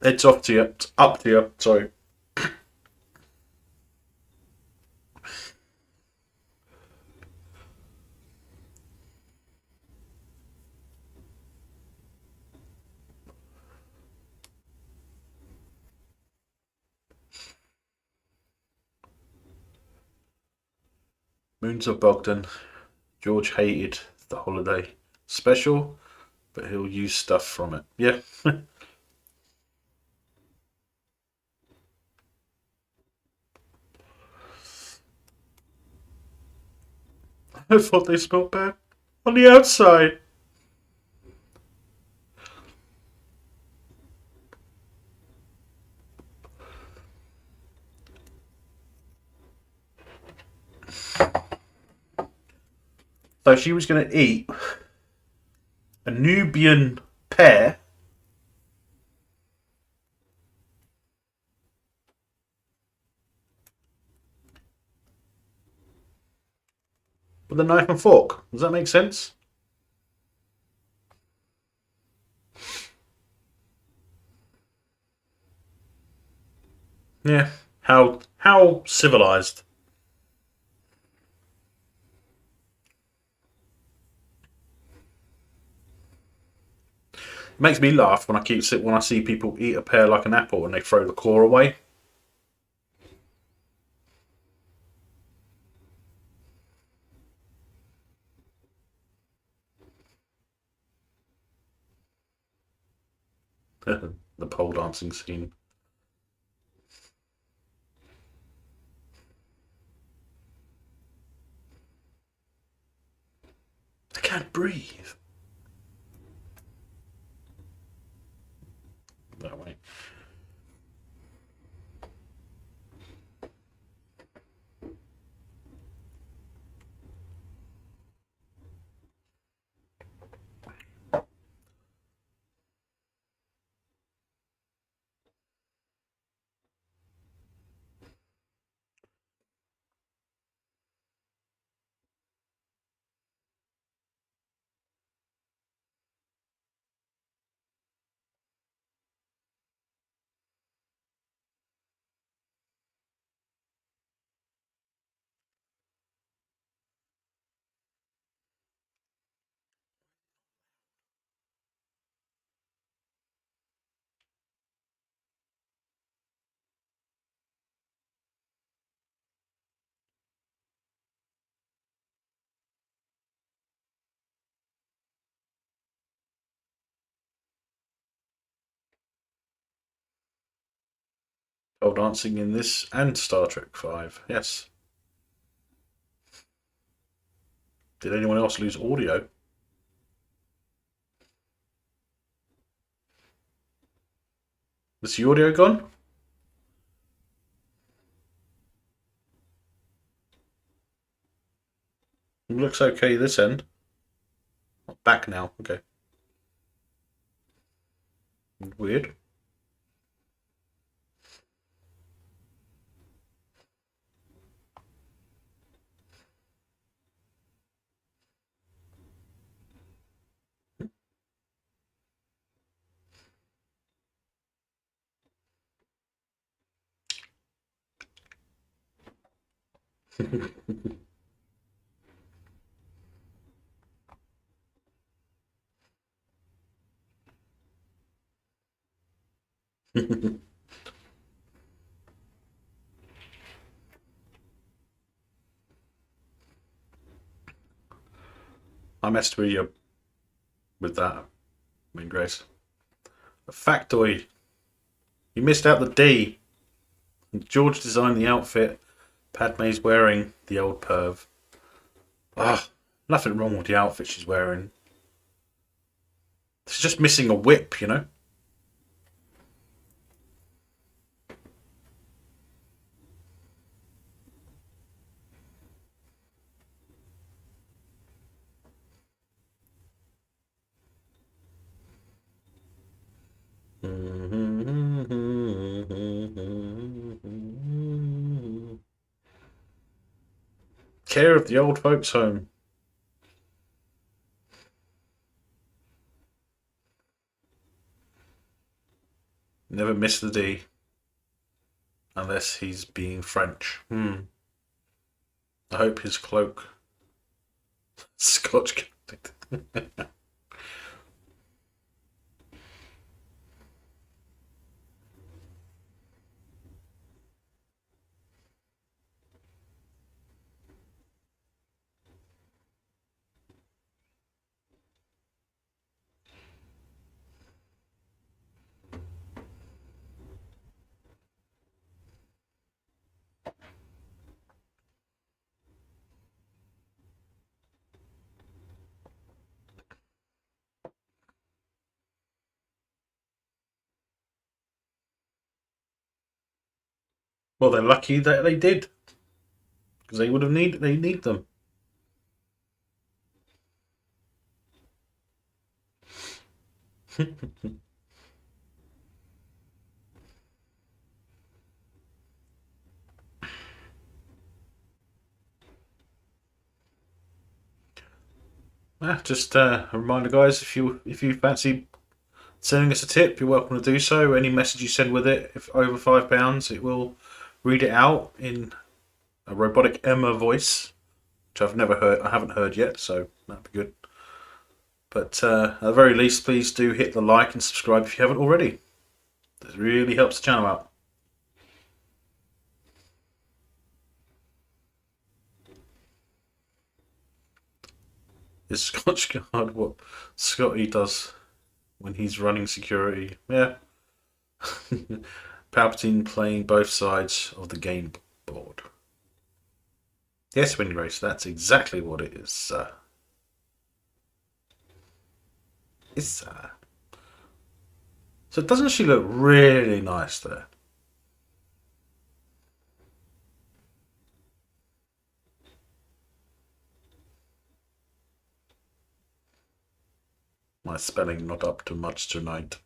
It's up to you. Up to you. Sorry. Moons of Bogdan. George hated the holiday special, but he'll use stuff from it. Yeah. I thought they smelled bad on the outside. So she was going to eat a Nubian pear with a knife and fork. Does that make sense? Yeah. How civilized. It makes me laugh when I see people eat a pear like an apple and they throw the core away. The pole dancing scene. I can't breathe. That way. pole dancing in this and Star Trek 5. Yes. Did anyone else lose audio? Is the audio gone? It looks okay this end. Back now. Okay. Weird. I messed with you with that. I mean, Grace. A factoid. You missed out the D. George designed the outfit. Padme's wearing the old perv. Ah, nothing wrong with the outfit she's wearing. She's just missing a whip, you know? Care of the old folks' home. Never miss the D. Unless he's being French. I hope his cloak. Scotch. Well, they're lucky that they did, because they need them. Just a reminder, guys, if you fancy sending us a tip, you're welcome to do so. Any message you send with it, if over £5, it will read it out in a robotic Emma voice, which I've never heard. I haven't heard yet, so that'd be good. But at the very least, please do hit the like and subscribe if you haven't already. This really helps the channel out. Is Scotch Guard what Scotty does when he's running security? Yeah. Palpatine playing both sides of the game board. Yes, Windy Race, that's exactly what it is. So doesn't she look really nice there? My spelling not up to much tonight.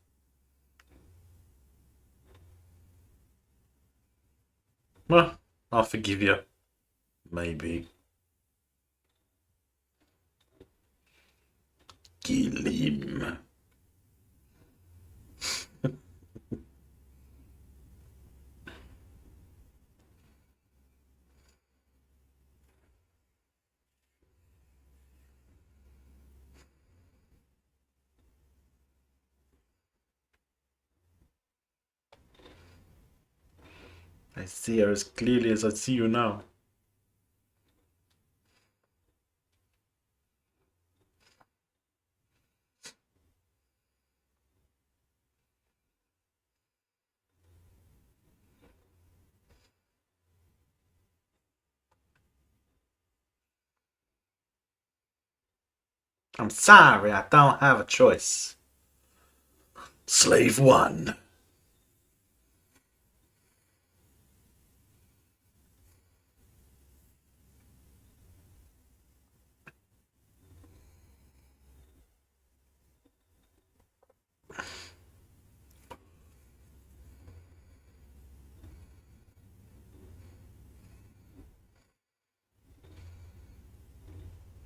Well, I'll forgive you. Maybe. Kill him. I see her as clearly as I see you now. I'm sorry, I don't have a choice. Slave one.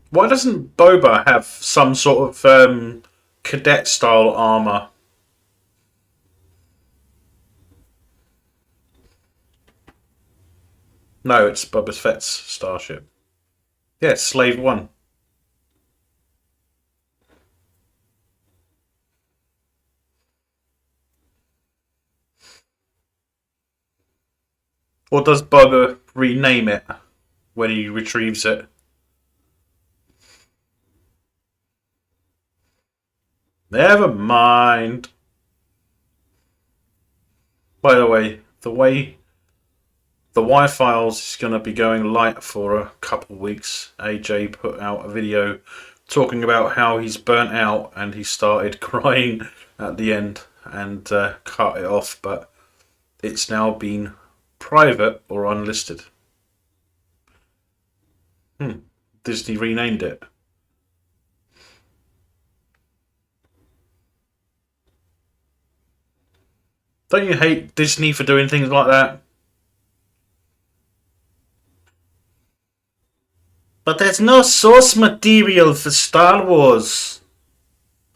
Why doesn't Boba have some sort of cadet style armor? No, it's Boba Fett's starship. Yeah, it's Slave One. Or does Boba rename it when he retrieves it? Never mind. By the way the Y-Files is going to be going light for a couple of weeks. AJ put out a video talking about how he's burnt out and he started crying at the end and cut it off, but it's now been private or unlisted. Disney renamed it. Don't you hate Disney for doing things like that? But there's no source material for Star Wars,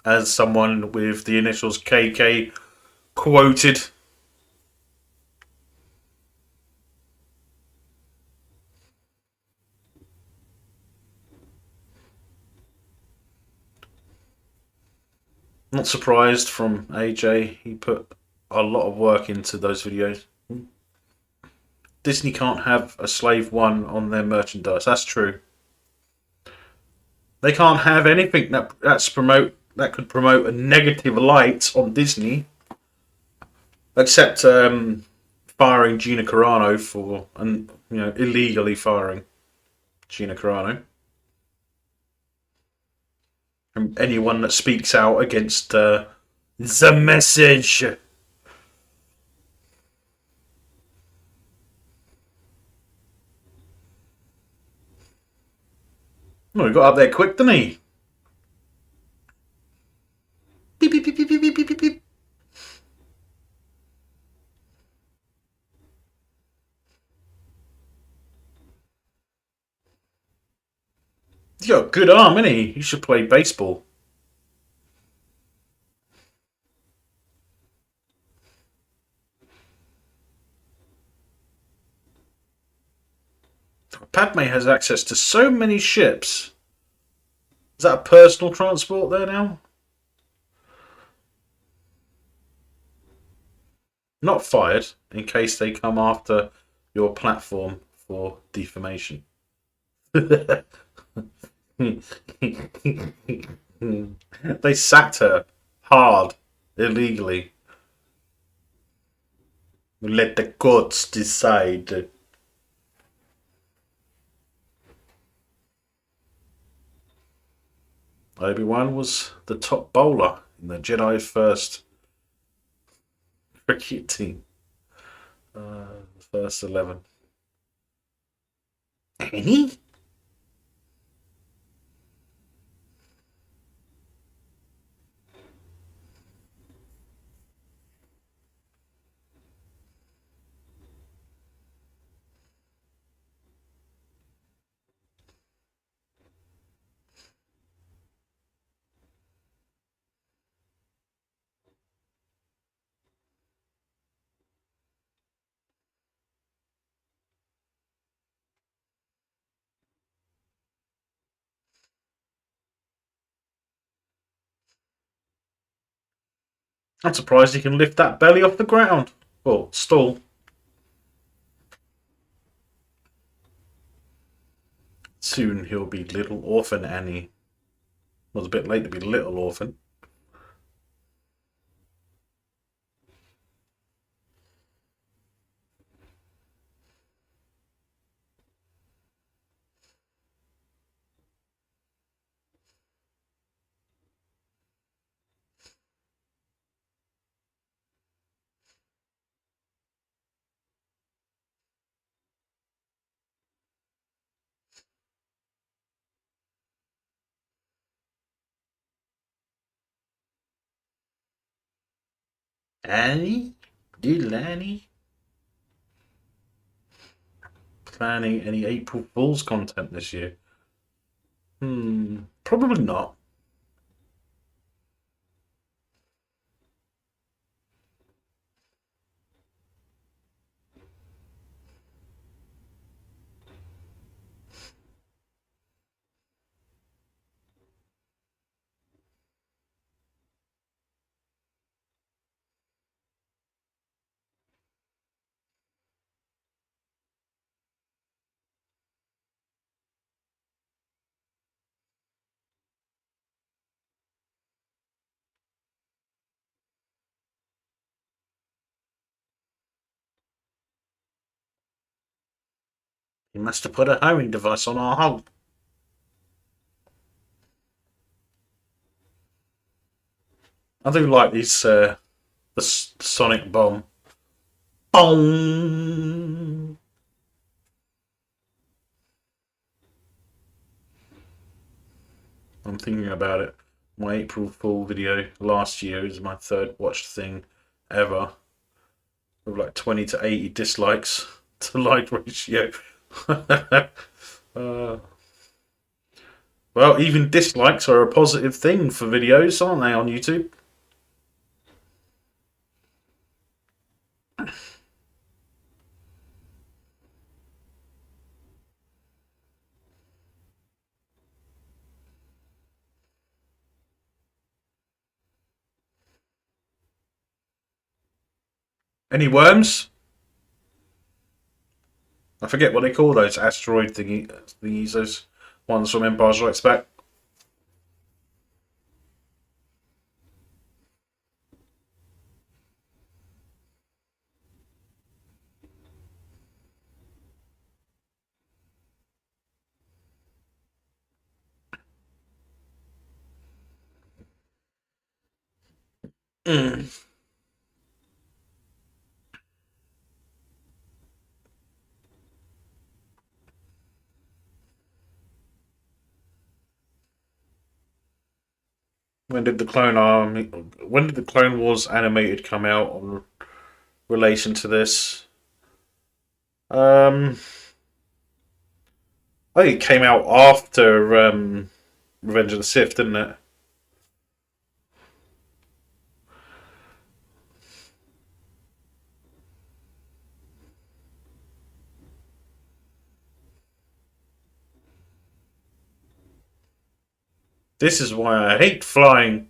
as someone with the initials KK quoted. Not surprised from AJ. He put a lot of work into those videos. Disney can't have a Slave One on their merchandise. That's true. They can't have anything that could promote a negative light on Disney, except firing Gina Carano for illegally firing Gina Carano. And anyone that speaks out against the message. Oh, he got up there quick, didn't he? Beep, beep, beep, beep, beep, beep, beep, beep. He's got a good arm, isn't he? He should play baseball. Padme has access to so many ships. Is that a personal transport there now? Not fired, in case they come after your platform for defamation. They sacked her hard, illegally. Let the courts decide. Obi-Wan was the top bowler in the Jedi first cricket team. First 11. Any? I'm surprised he can lift that belly off the ground. Well, stool. Soon he'll be Little Orphan Annie. Was a bit late to be Little Orphan. Annie? Little Annie? Planning any April Fool's content this year? Probably not. He must have put a homing device on our hull. I do like these, the sonic bomb. Boom! I'm thinking about it. My April Fool video last year is my third watched thing ever, with like 20 to 80 dislikes to like ratio. uh, well, even dislikes are a positive thing for videos, aren't they, on YouTube? Any worms? I forget what they call those asteroid thingies, those ones from Empire Strikes Back. Mm. When did the Clone Army? When did the Clone Wars animated come out on relation to this? I think it came out after Revenge of the Sith, didn't it? This is why I hate flying.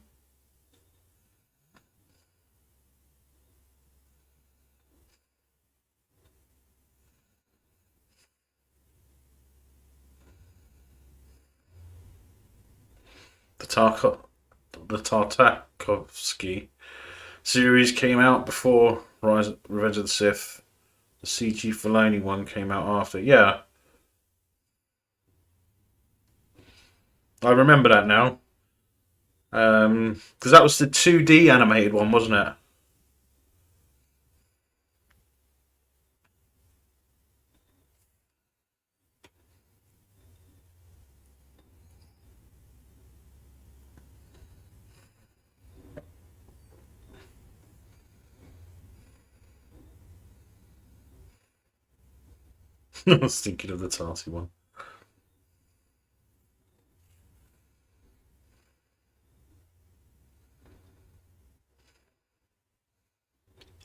The the Tartakovsky series came out before Revenge of the Sith. The CG Filoni one came out after. Yeah, I remember that now. Because that was the 2D animated one, wasn't it? I was thinking of the Tarty one.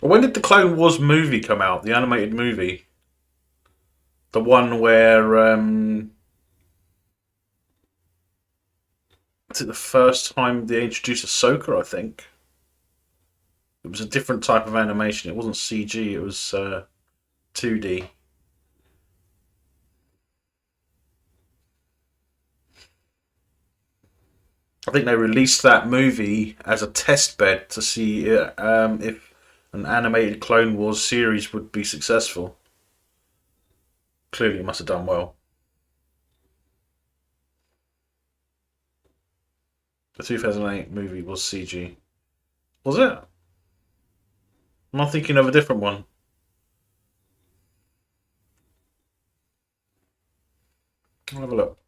When did the Clone Wars movie come out? The animated movie, the one where was it the first time they introduced Ahsoka? I think it was a different type of animation. It wasn't CG. It was 2D. I think they released that movie as a test bed to see if an animated Clone Wars series would be successful. Clearly, it must have done well. The 2008 movie was CG. Was it? Am I thinking of a different one? I'll have a look.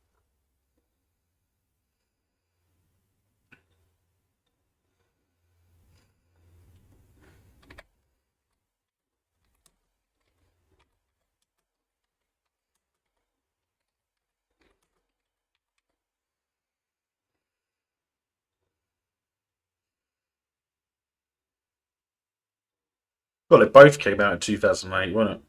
Well, it both came out in 2008, wasn't it?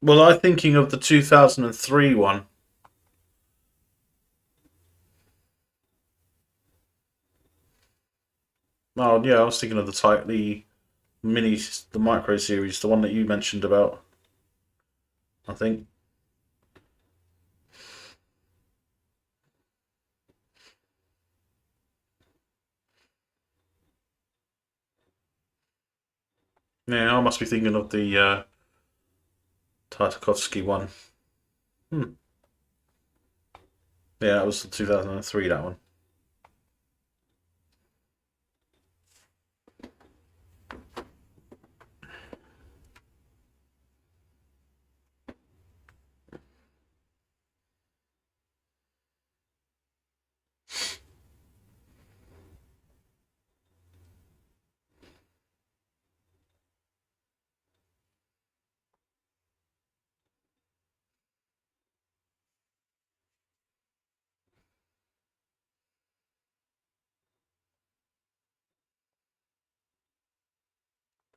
Well, I'm thinking of the 2003 one. Oh, yeah, I was thinking of the mini, the micro series, the one that you mentioned about. I think. Yeah, I must be thinking of the Tartakovsky one. Hmm. Yeah, that was the 2003. That one.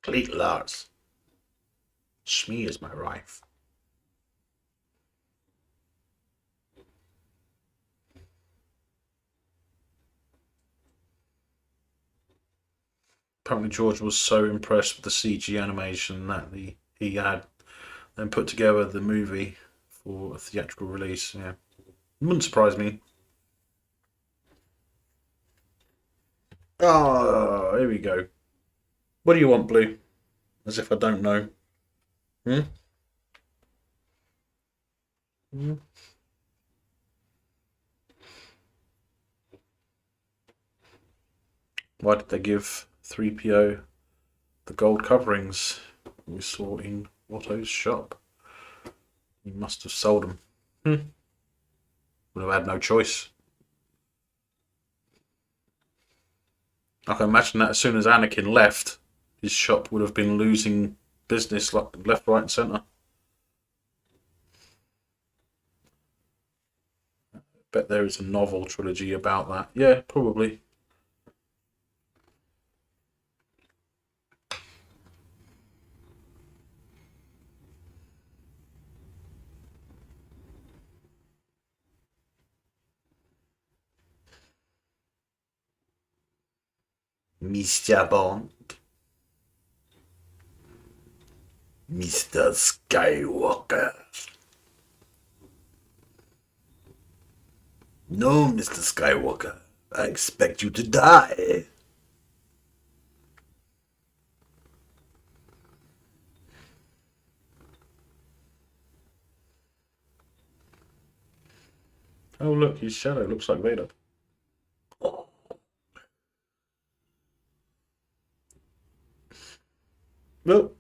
Cleat Lars. Shmi is my wife. Apparently, George was so impressed with the CG animation that he had then put together the movie for a theatrical release. Yeah, wouldn't surprise me. Oh, here we go. What do you want, Blue? As if I don't know. Hmm? Hmm? Why did they give 3PO the gold coverings we saw in Otto's shop? He must have sold them. Hmm. Would have had no choice. I can imagine that as soon as Anakin left, his shop would have been losing business like left, right, and centre. Bet there is a novel trilogy about that. Yeah, probably. Mr. Bond. Mr. Skywalker. No, Mr. Skywalker. I expect you to die. Oh, look, his shadow looks like Vader. Look.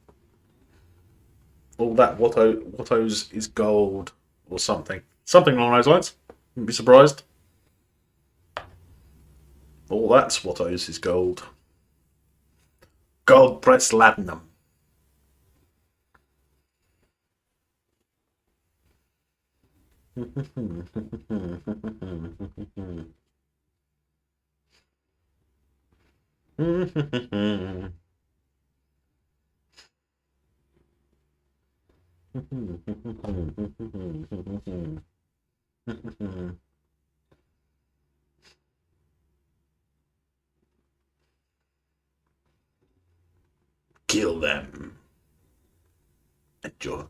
All that Watto's is gold or something. Something along those lines. Wouldn't be surprised. All that's Watto's is gold. Gold pressed latinum. Kill them. Enjoy.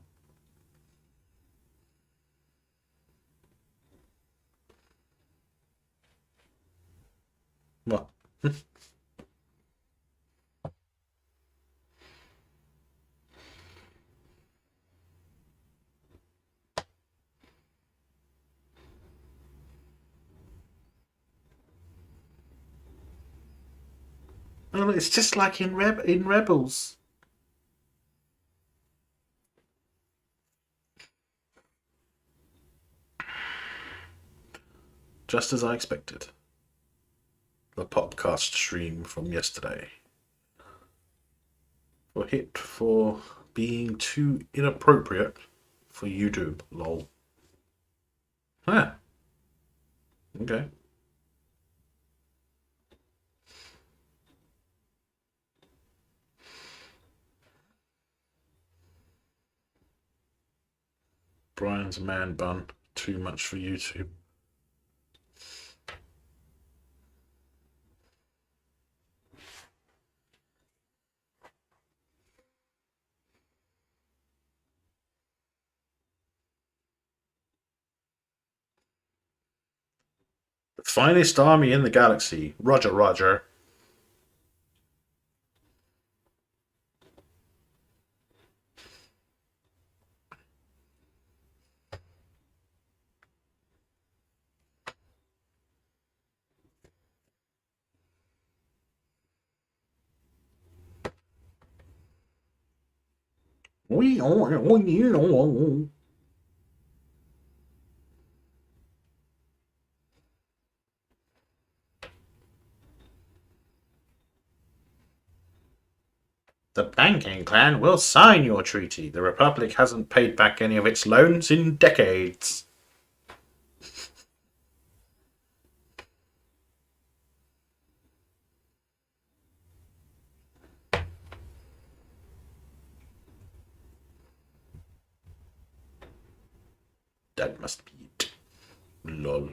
What? Oh, it's just like in Rebels. Just as I expected. The podcast stream from yesterday. For hit for being too inappropriate for YouTube. Lol. Huh. Okay. Brian's man bun. Too much for YouTube. The finest army in the galaxy. Roger, Roger. The banking clan will sign your treaty. The Republic hasn't paid back any of its loans in decades. That must be it. Lol.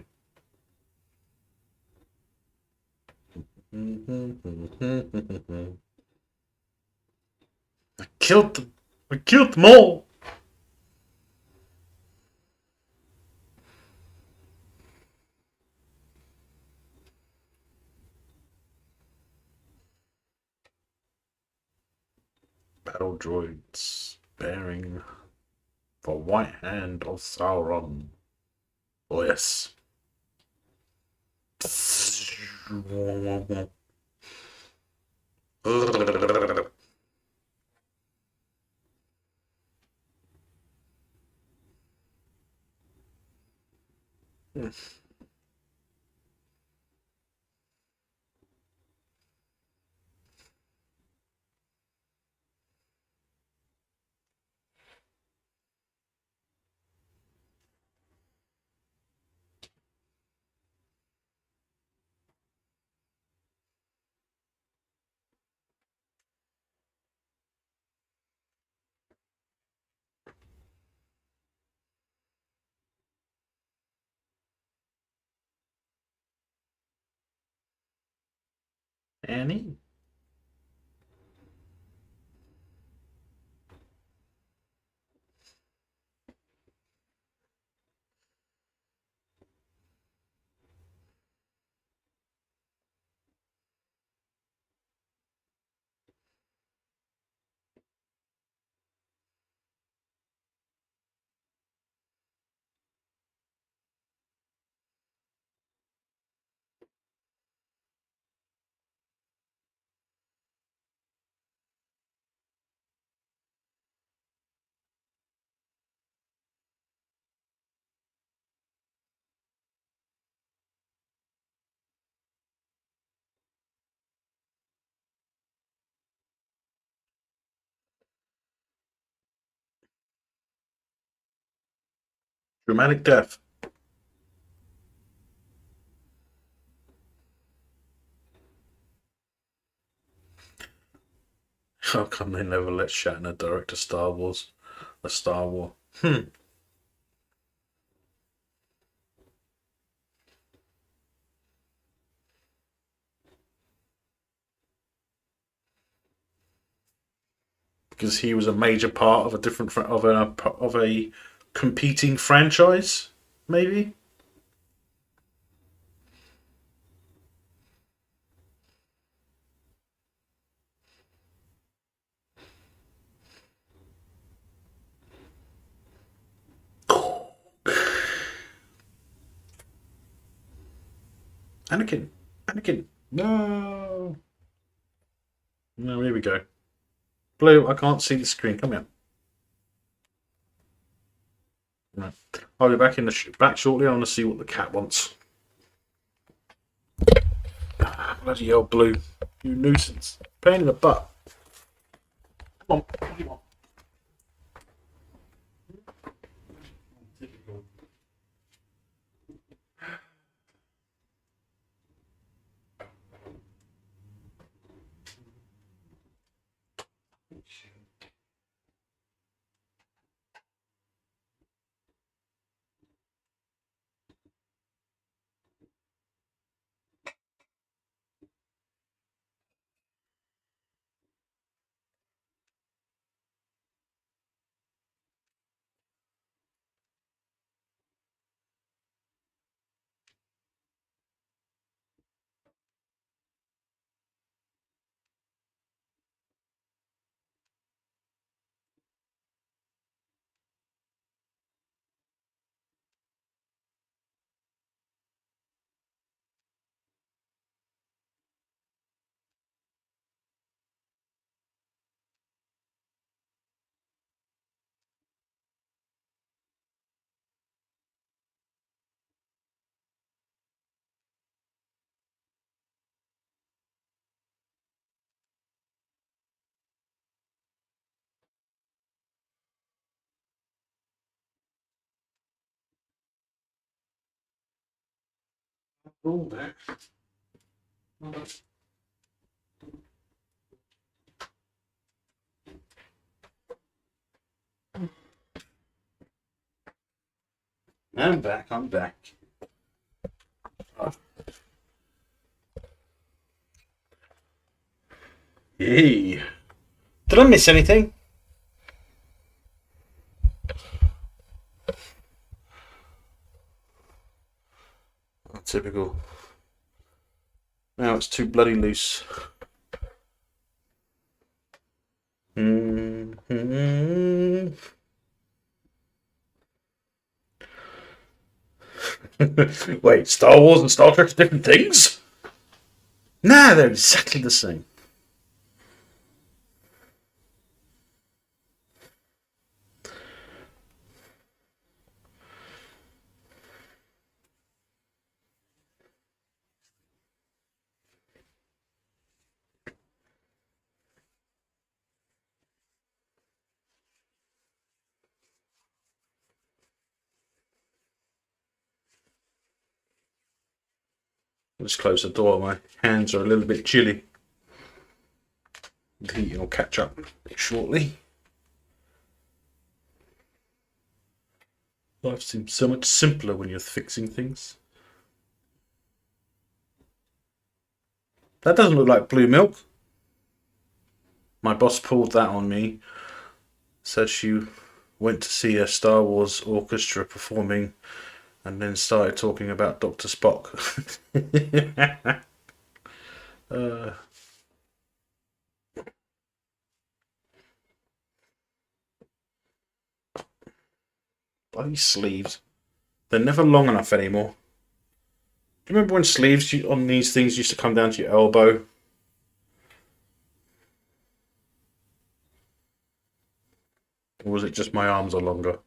I killed them. I killed them all. Battle droids bearing the white hand of Sauron. Oh yes. Annie? Dramatic death. How come they never let Shatner direct a Star Wars? A Star Wars. Because he was a major part of a different of a competing franchise, maybe. Anakin, Anakin, no. No, here we go. Blue, I can't see the screen. Come here. Right. I'll be back in the back shortly. I want to see what the cat wants. Bloody hell, Blue. You nuisance. Pain in the butt. Come on. What do you want? all that. I'm back. I'm back. Yay. Did I miss anything? Oh, typical. Now it's too bloody loose. Mm-hmm. Wait, Star Wars and Star Trek are different things? Nah, they're exactly the same. Just close the door. My hands are a little bit chilly. The heating will catch up shortly. Life seems so much simpler when you're fixing things. That doesn't look like blue milk. My boss pulled that on me. Said she went to see a Star Wars orchestra performing and then started talking about Dr. Spock. Bloody sleeves. They're never long enough anymore. Do you remember when sleeves on these things used to come down to your elbow? Or was it just my arms are longer?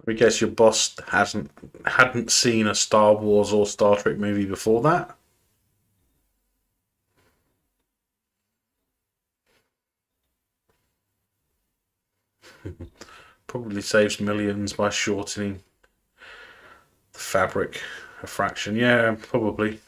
I guess your boss hadn't seen a Star Wars or Star Trek movie before that. Probably saves millions by shortening the fabric a fraction. Yeah, probably.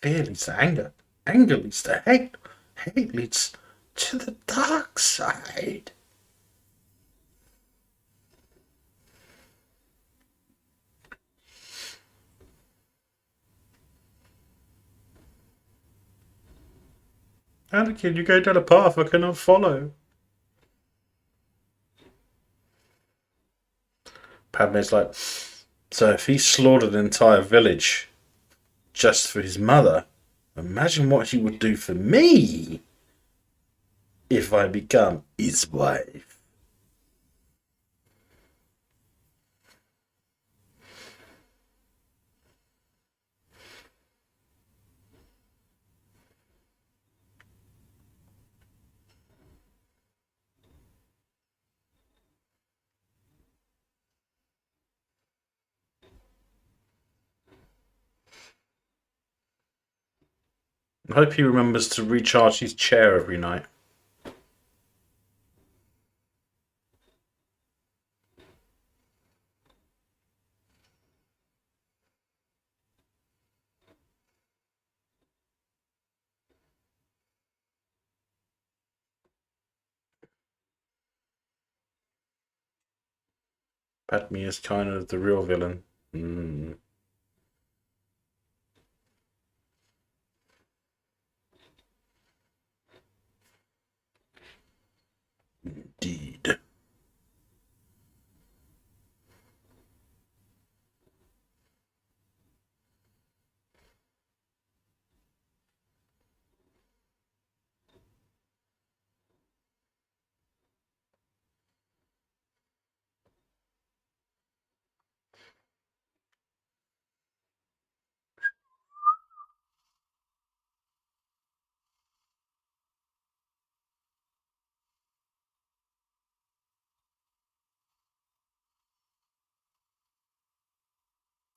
Fear leads to anger. Anger leads to hate. Hate leads to the dark side. Anakin, you go down a path I cannot follow. Padme's like, so if he slaughtered an entire village just for his mother, imagine what he would do for me if I become his wife. I hope he remembers to recharge his chair every night. Padme is kind of the real villain. Indeed.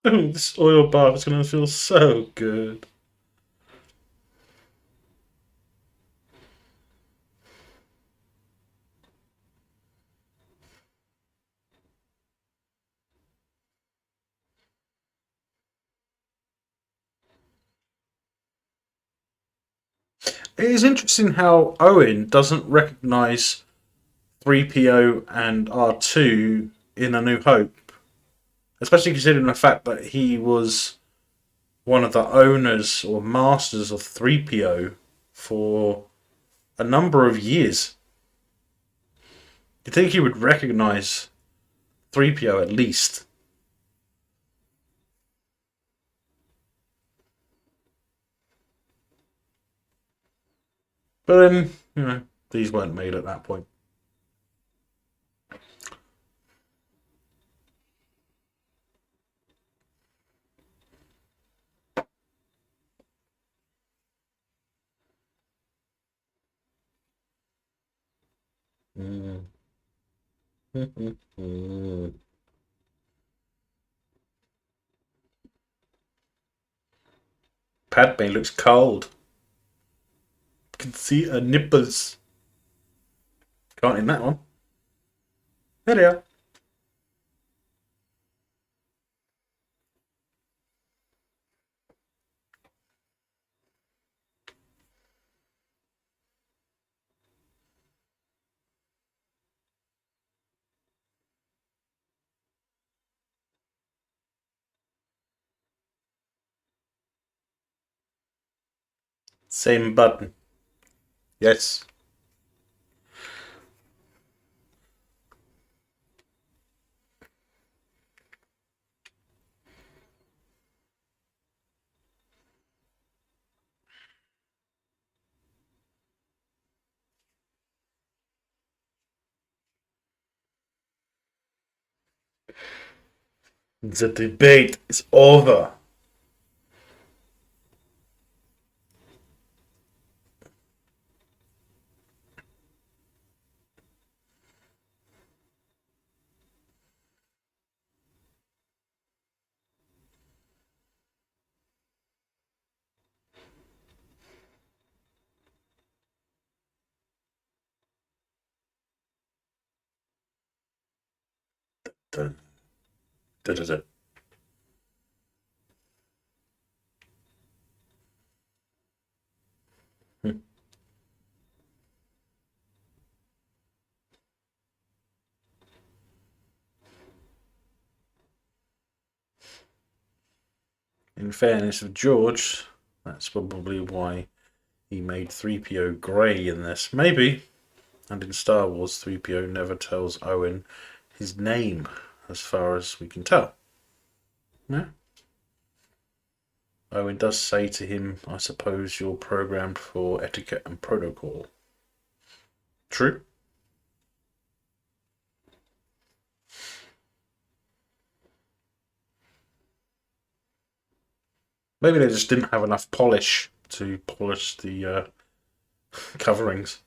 Oh, this oil bath is going to feel so good. It is interesting how Owen doesn't recognise 3PO and R2 in A New Hope, especially considering the fact that he was one of the owners or masters of 3PO for a number of years. You'd think he would recognise 3PO at least. But then, these weren't made at that point. Mm. Padme looks cold. Can see her nipples. Can't in that one. There they are. Same button. Yes. The debate is over. Dun, dun, dun, dun. In fairness of George, that's probably why he made 3PO grey in this. Maybe. And in Star Wars, 3PO never tells Owen his name, as far as we can tell. Yeah. Owen does say to him, I suppose you're programmed for etiquette and protocol. True. Maybe they just didn't have enough polish to polish the coverings.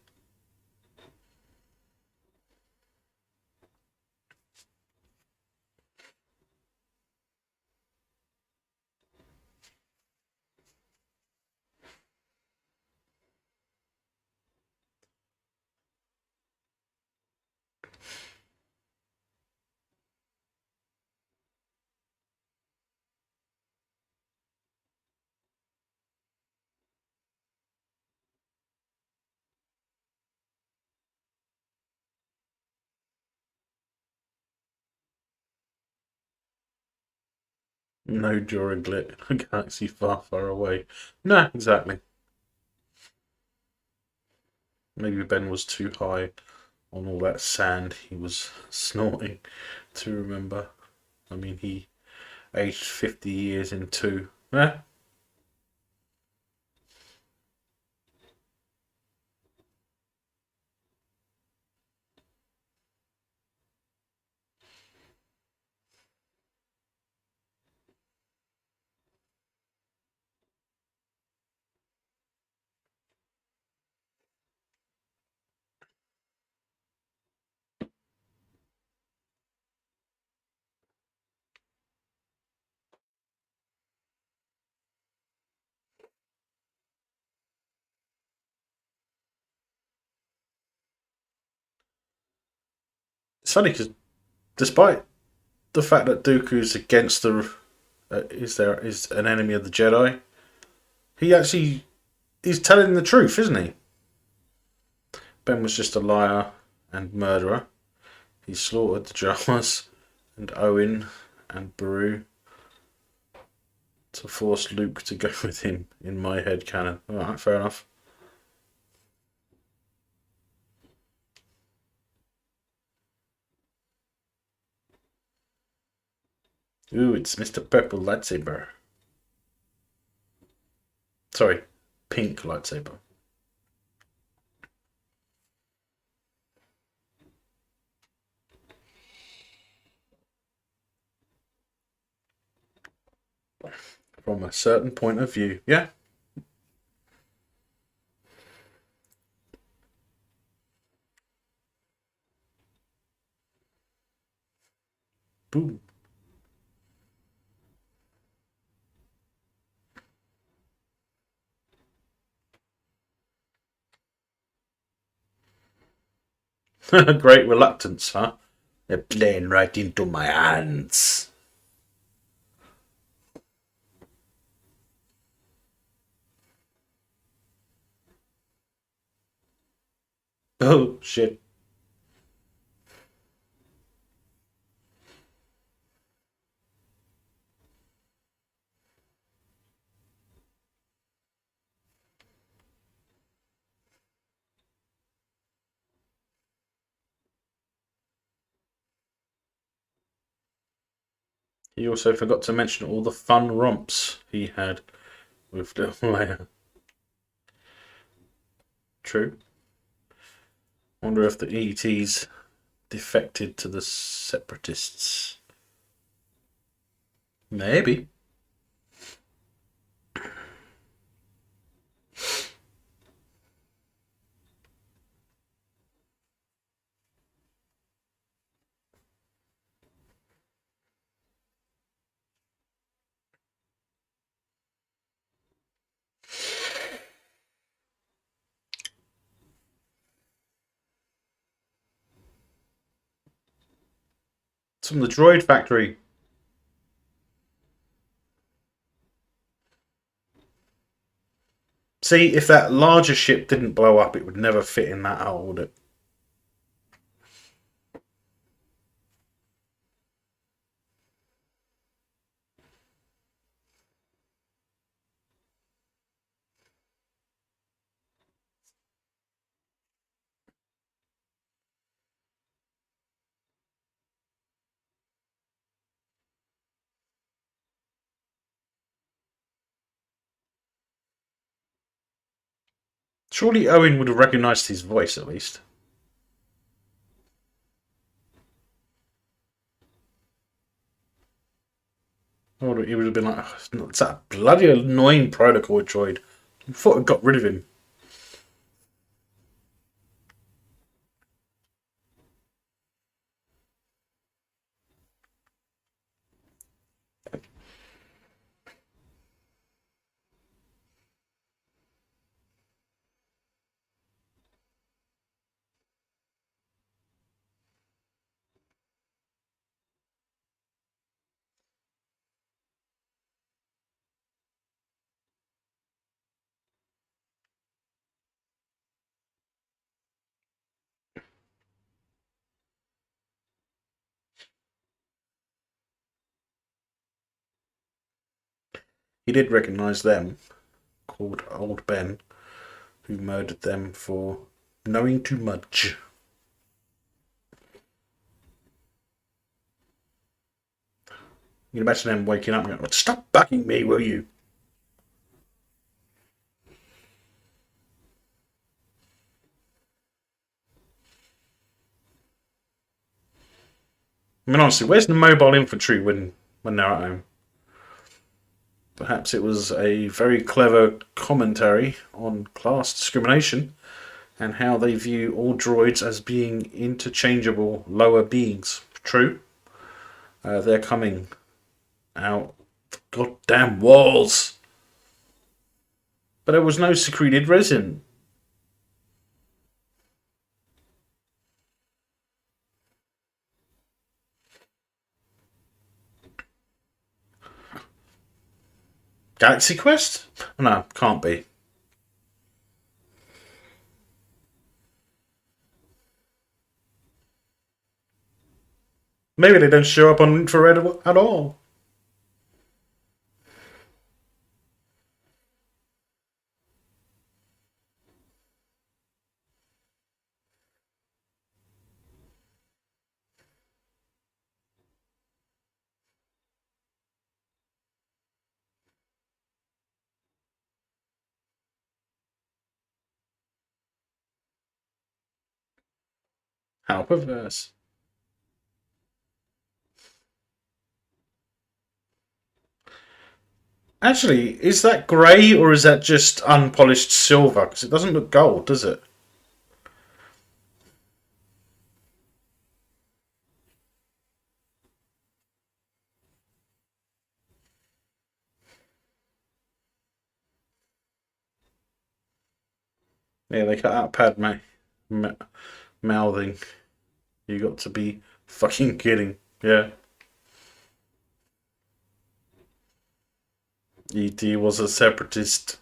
No during a galaxy far, far away. No, exactly. Maybe Ben was too high on all that sand he was snorting to remember. I mean, he aged 50 years in two. Eh, It's funny because despite the fact that Dooku's against the is an enemy of the Jedi, he actually he's telling the truth, isn't he? Ben was just a liar and murderer. He slaughtered the Jawas and Owen and Beru to force Luke to go with him in my head canon. Alright, fair enough. Ooh, it's Mr. Purple lightsaber. Sorry, pink lightsaber. From a certain point of view, yeah. Boom. Great reluctance, huh? They're playing right into my hands. Oh, shit. He also forgot to mention all the fun romps he had with Leia. True. Wonder if the ETs defected to the Separatists. Maybe. It's from the droid factory. See, if that larger ship didn't blow up, it would never fit in that hole, would it? Surely Owen would have recognised his voice at least. Or he would have been like, oh, it's that bloody annoying protocol droid. I thought I got rid of him. He did recognise them, called Old Ben, who murdered them for knowing too much. You can imagine them waking up and going, stop bugging me, will you? I mean, honestly, where's the mobile infantry when they're at home? Perhaps it was a very clever commentary on class discrimination and how they view all droids as being interchangeable lower beings. True. They're coming out the goddamn walls. But there was no secreted resin. Galaxy Quest? No, can't be. Maybe they don't show up on infrared at all. How perverse. Actually, is that grey or is that just unpolished silver? Because it doesn't look gold, does it? Yeah, they cut out Padme mouthing. You got to be fucking kidding. Yeah. E.T. was a separatist.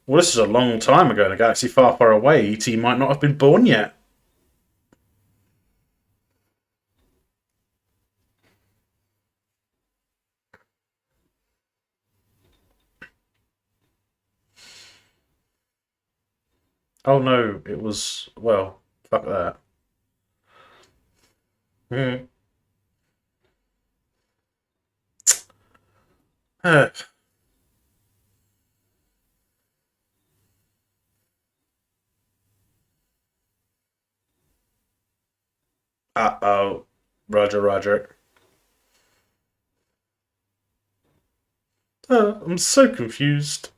Well, this is a long time ago in a galaxy far, far away. E.T. might not have been born yet. Oh no, it was. Well, fuck that. Hmm. Uh oh. Roger, Roger. I'm so confused.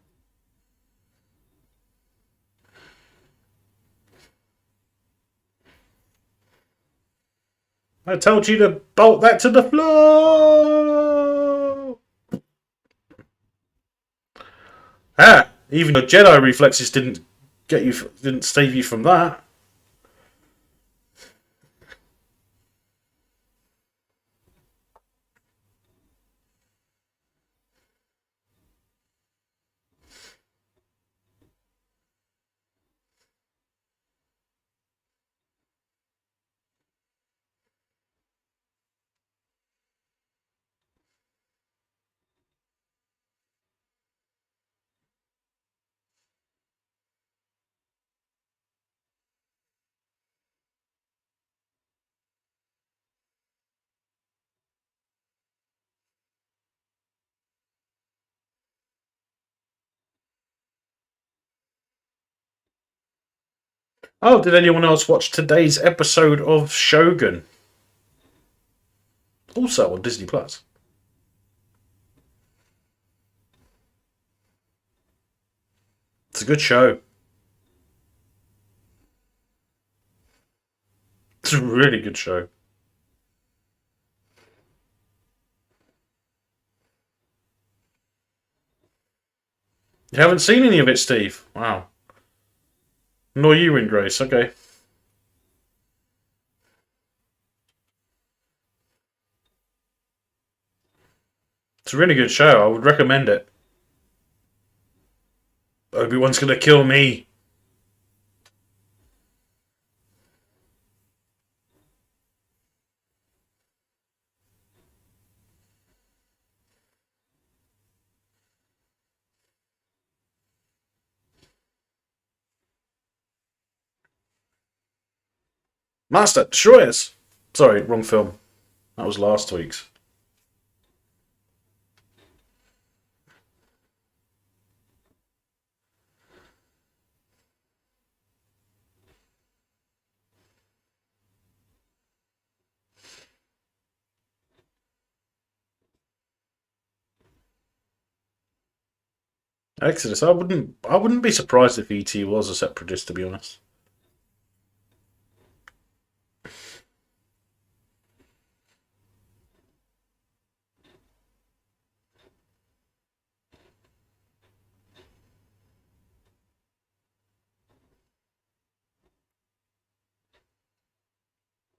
I told you to bolt that to the floor! Ah, even your Jedi reflexes didn't save you from that. Oh, did anyone else watch today's episode of Shogun? Also on Disney Plus. It's a good show. It's a really good show. You haven't seen any of it, Steve? Wow. Nor you in Grace. Okay. It's a really good show. I would recommend it. Obi-Wan's gonna kill me. Master, destroy us! Sorry, wrong film. That was last week's. Exodus. I wouldn't be surprised if ET was a separatist, to be honest.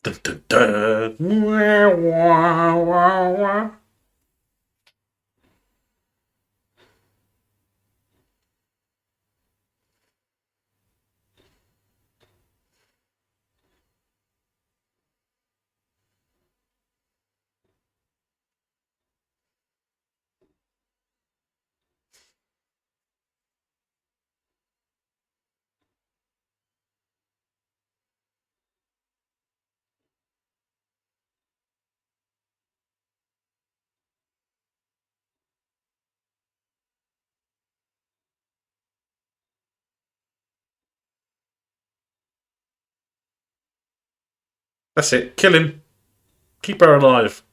Dun, dun, dun. Wah, wah, wah, wah. That's it. Kill him. Keep her alive.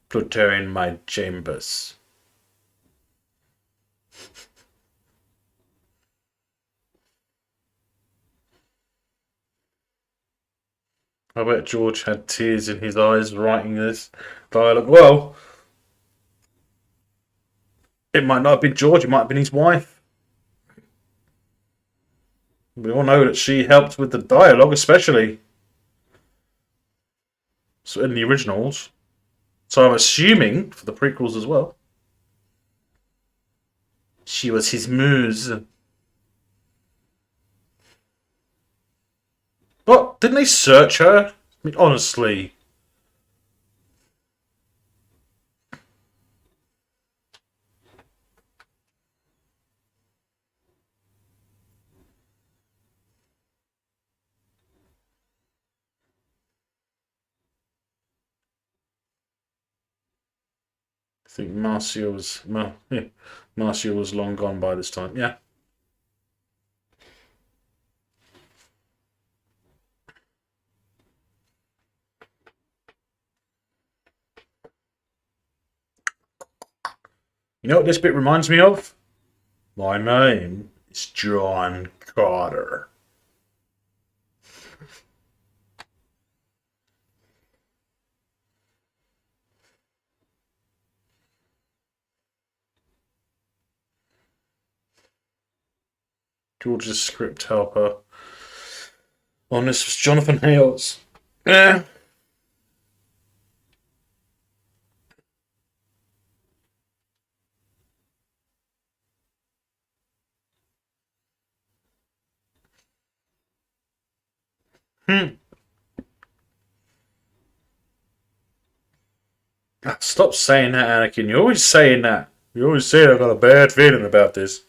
Put her in my chambers. I bet George had tears in his eyes writing this dialogue. Well, it might not have been George, it might have been his wife. We all know that she helped with the dialogue, especially in the originals. So I'm assuming for the prequels as well. She was his muse. But didn't they search her? I mean, honestly. I think Marcia was Marcia was long gone by this time. Yeah. You know what this bit reminds me of? My name is John Carter. George's script helper on this was Jonathan Hales. Yeah. Hmm. Stop saying that, Anakin. You're always saying that. You always say I've got a bad feeling about this.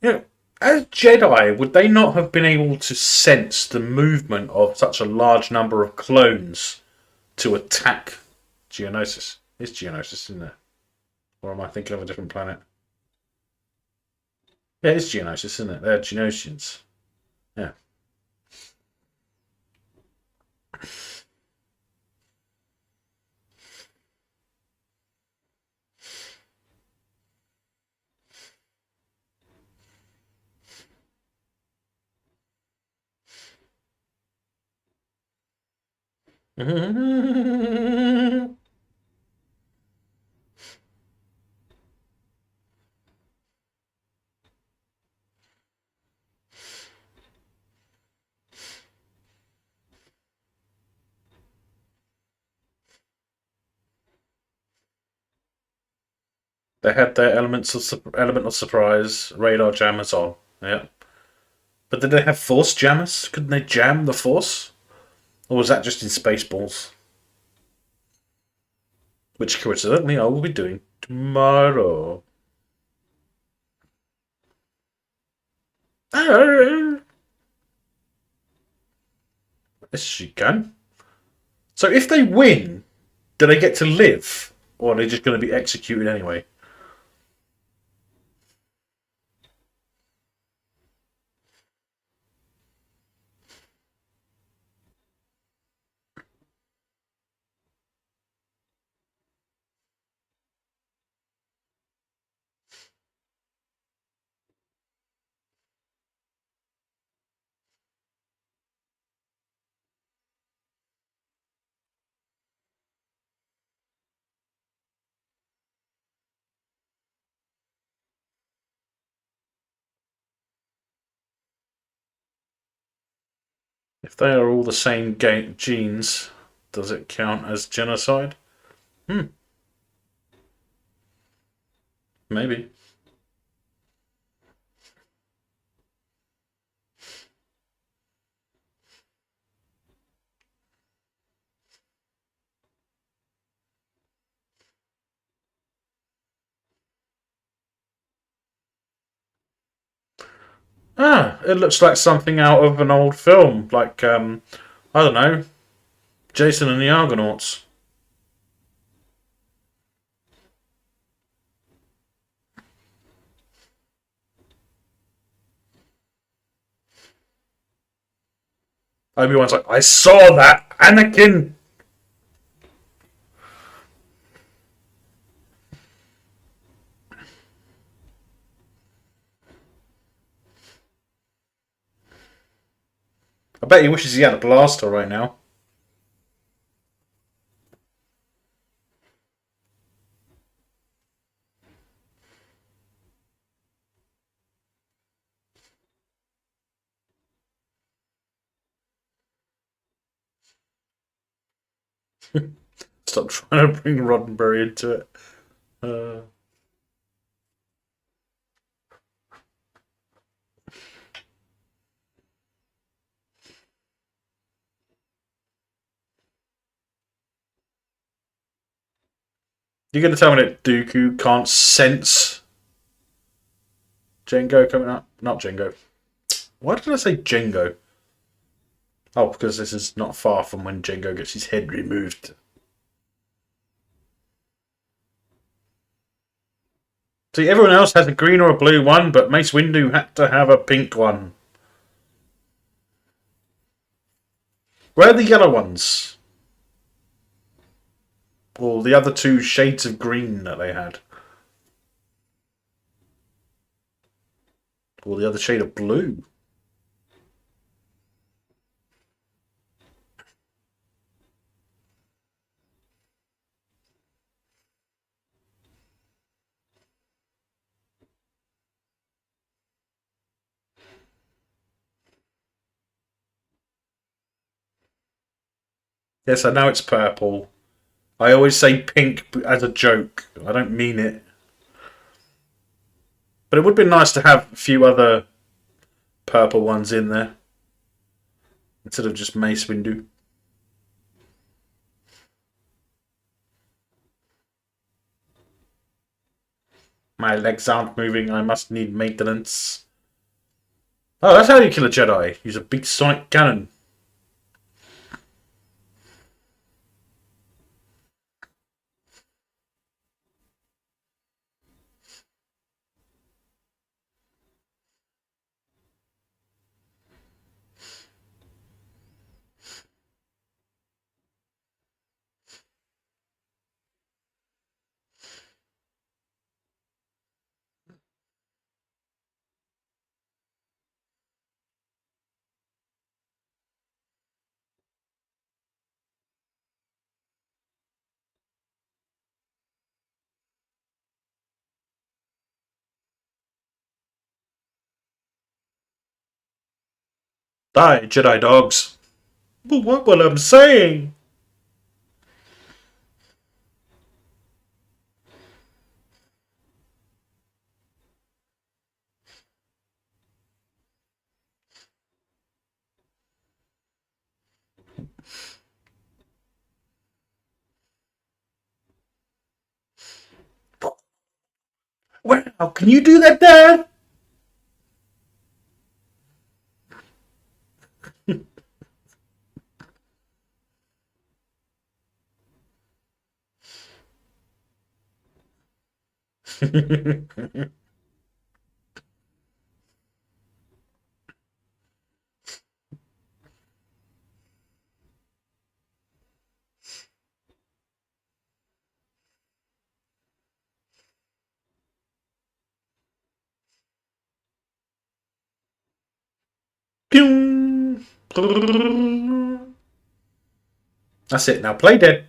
You know, as Jedi, would they not have been able to sense the movement of such a large number of clones to attack Geonosis? It's Geonosis, isn't it? Or am I thinking of a different planet? Yeah, it's Geonosis, isn't it? They're Geonosians. Yeah. They had their element of surprise radar jammers on. Yeah. But did they have force jammers? Couldn't they jam the force? Or was that just in Spaceballs? Which coincidentally I will be doing tomorrow. Yes, she can. So if they win, do they get to live? Or are they just going to be executed anyway? If they are all the same genes, does it count as genocide? Maybe. Ah, it looks like something out of an old film, like I don't know, Jason and the Argonauts. Obi-Wan's like, I saw that, Anakin. I bet he wishes he had a blaster right now. Stop trying to bring Roddenberry into it. Uh, you're going to tell me that Dooku can't sense Jango coming up? Not Jango. Why did I say Jango? Oh, because this is not far from when Jango gets his head removed. See, everyone else has a green or a blue one, but Mace Windu had to have a pink one. Where are the yellow ones? Or the other two shades of green that they had? Or the other shade of blue? Yes, I know it's purple. I always say pink as a joke. I don't mean it. But it would be nice to have a few other purple ones in there. Instead of just Mace Windu. My legs aren't moving. I must need maintenance. Oh, that's how you kill a Jedi. Use a big sonic cannon. Die, Jedi dogs. But what will I'm saying? Wow, can you do that, Dad? Pew! That's it. Now play dead.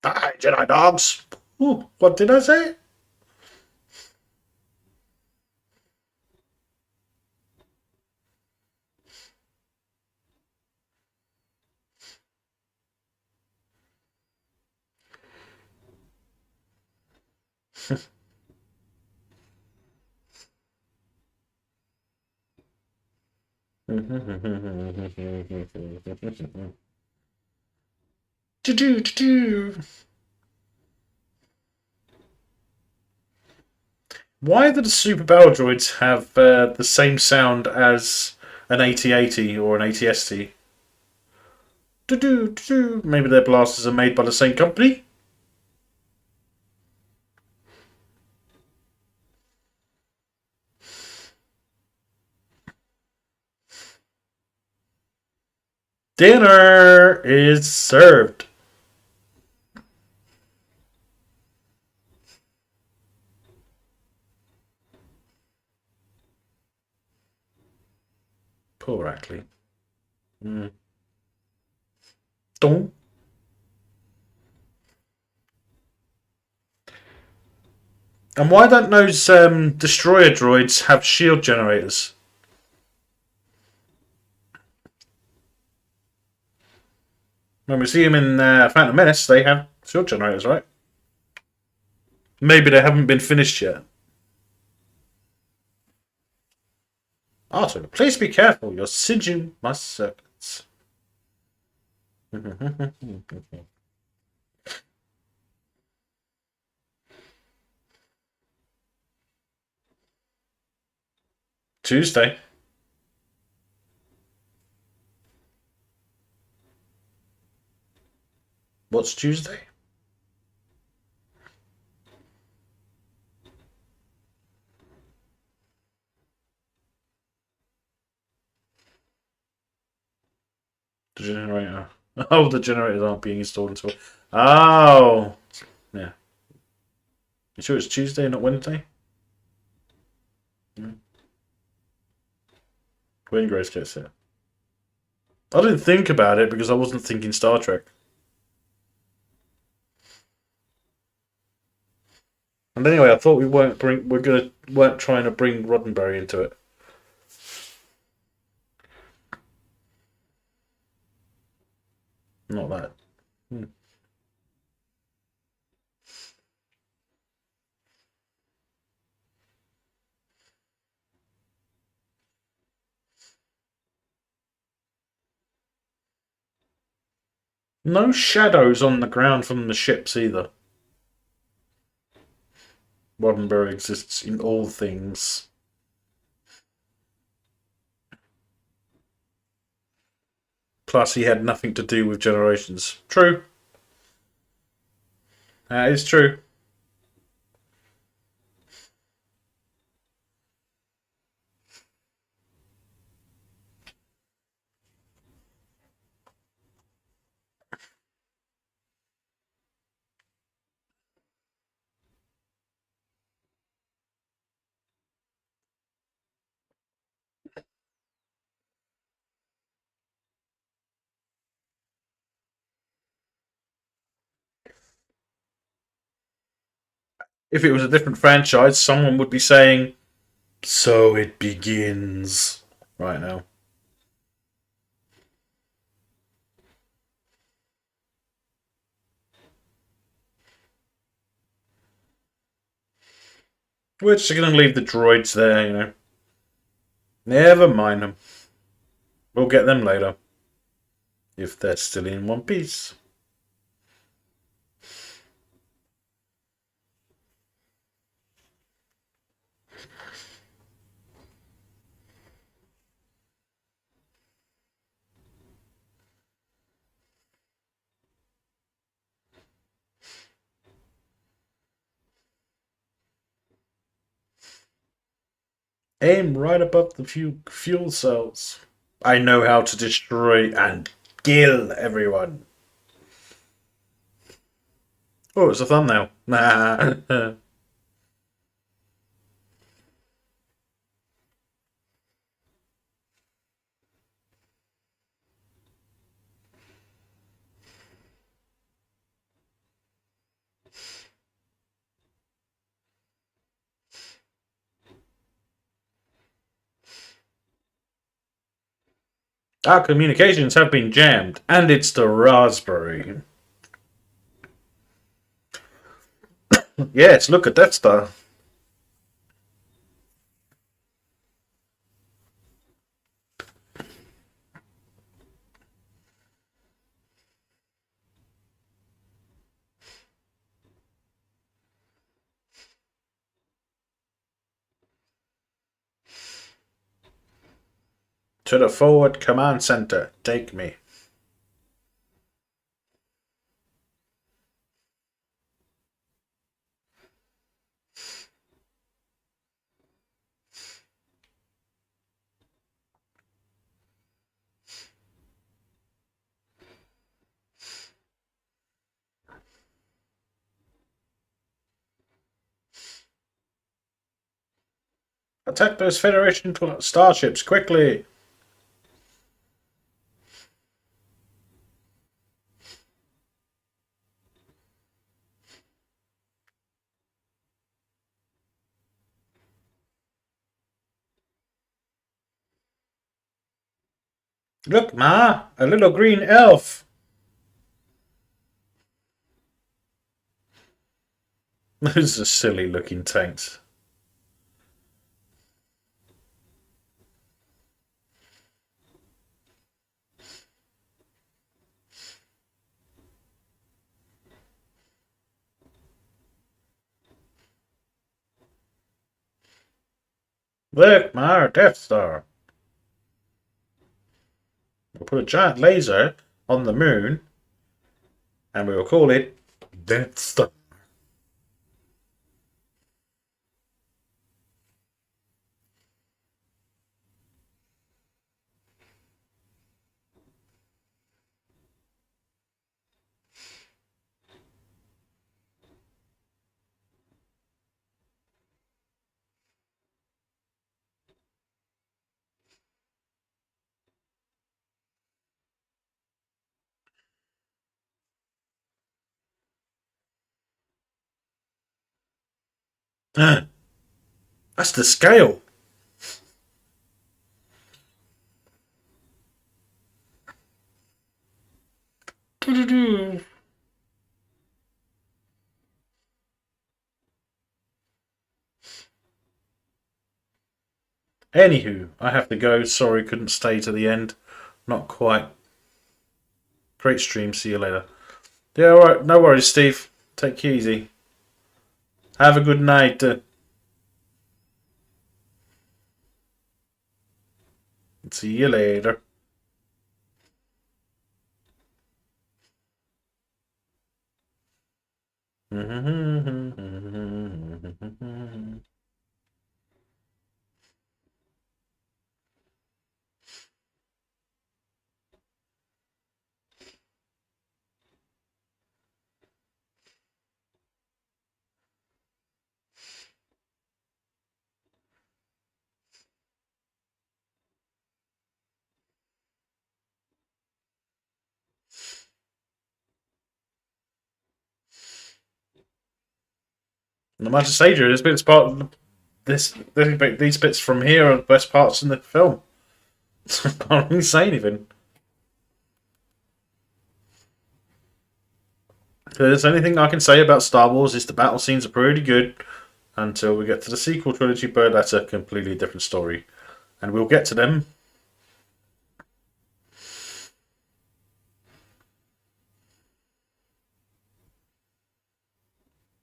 Die, Jedi dogs! Ooh, what did I say? Do-do-do-do. Why do the Super Battle Droids have the same sound as an AT-AT or an AT-ST? Do-do-do. Maybe their blasters are made by the same company? Dinner is served. Poor Ackley. Mm. Don't. And why don't those destroyer droids have shield generators? When we see them in Phantom Menace, they have shield generators, right? Maybe they haven't been finished yet. Arthur, please be careful. You're singeing my circuits. Tuesday. What's Tuesday? The generator. Oh, the generators aren't being installed until. Oh! Yeah. You sure it's Tuesday, not Wednesday? Mm. When Grace gets it. I didn't think about it because I wasn't thinking Star Trek. And anyway, I thought weren't trying to bring Roddenberry into it. Not that. Hmm. No shadows on the ground from the ships either. Roddenberry exists in all things. Plus, he had nothing to do with Generations. True. That is true. If it was a different franchise, someone would be saying, "So it begins." Right now. We're just going to leave the droids there, you know. Never mind them. We'll get them later. If they're still in one piece. Aim right above the fuel cells. I know how to destroy and kill everyone. Oh, it's a thumbnail. Our communications have been jammed, and it's the Raspberry. Yes, look at that star. To the forward command center. Take me. Attack those Federation starships quickly. Look, Ma, a little green elf. Those are silly looking tanks. Look, Ma, Death Star. We'll put a giant laser on the moon, and we will call it Death Star. That's the scale. Anywho, I have to go. Sorry, couldn't stay to the end. Not quite. Great stream. See you later. Yeah, alright. No worries, Steve. Take it easy. Have a good night. See you later. The Master Sager, this bit's part. These bits from here are the best parts in the film. I can't really say anything. If there's anything I can say about Star Wars, is the battle scenes are pretty good until we get to the sequel trilogy, but that's a completely different story. And we'll get to them.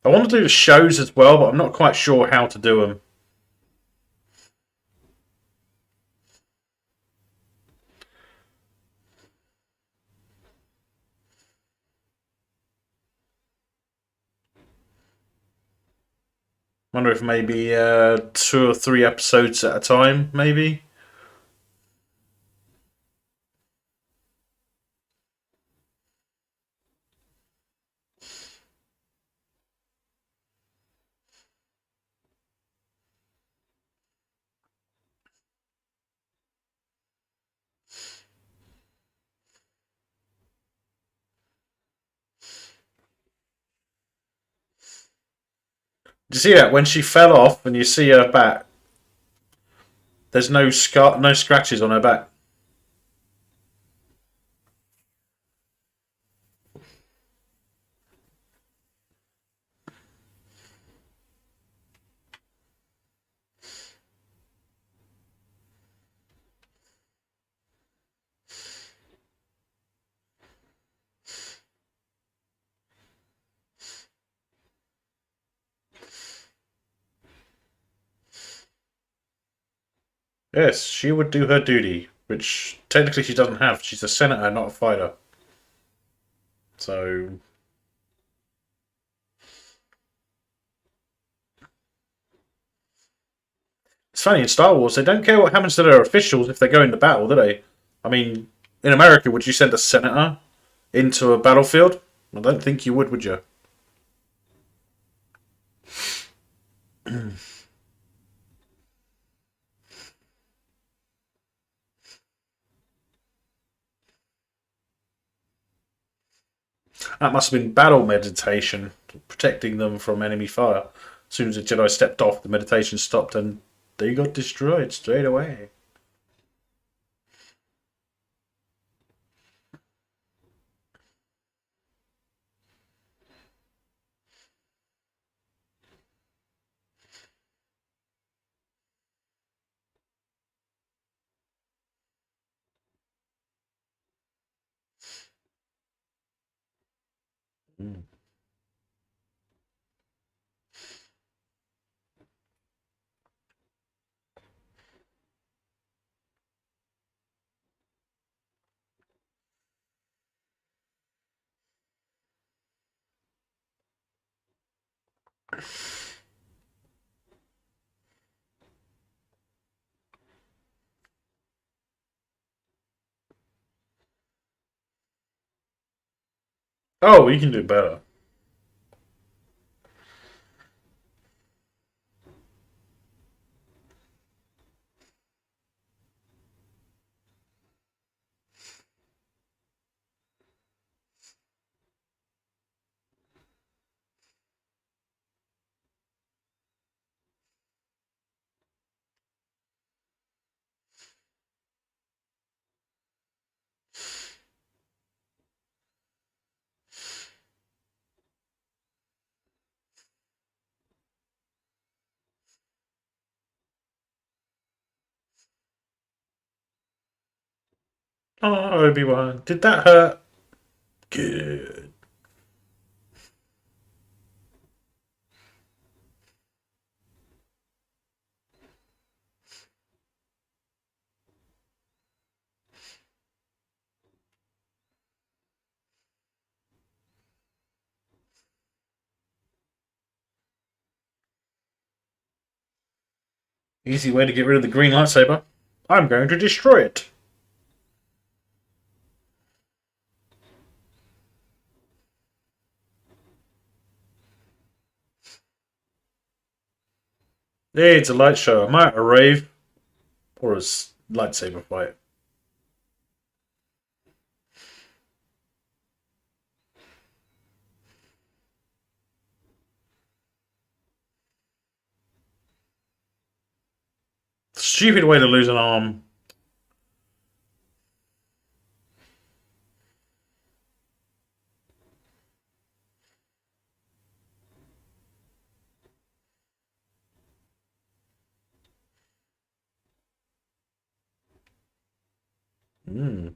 I want to do the shows as well, but I'm not quite sure how to do them. Wonder if maybe 2 or 3 episodes at a time, maybe. Did you see that when she fell off and you see her back? There's no scratches on her back. Yes, she would do her duty, which technically she doesn't have. She's a senator, not a fighter. So it's funny in Star Wars, they don't care what happens to their officials if they go into battle, do they? I mean, in America, would you send a senator into a battlefield? I don't think you would you? That must have been battle meditation, protecting them from enemy fire. As soon as the Jedi stepped off, the meditation stopped and they got destroyed straight away. Mm. Oh, you can do better. Oh, Obi-Wan. Did that hurt? Good. Easy way to get rid of the green lightsaber. I'm going to destroy it. Hey, it's a light show. Am I at a rave? Or a lightsaber fight? Stupid way to lose an arm. Mm.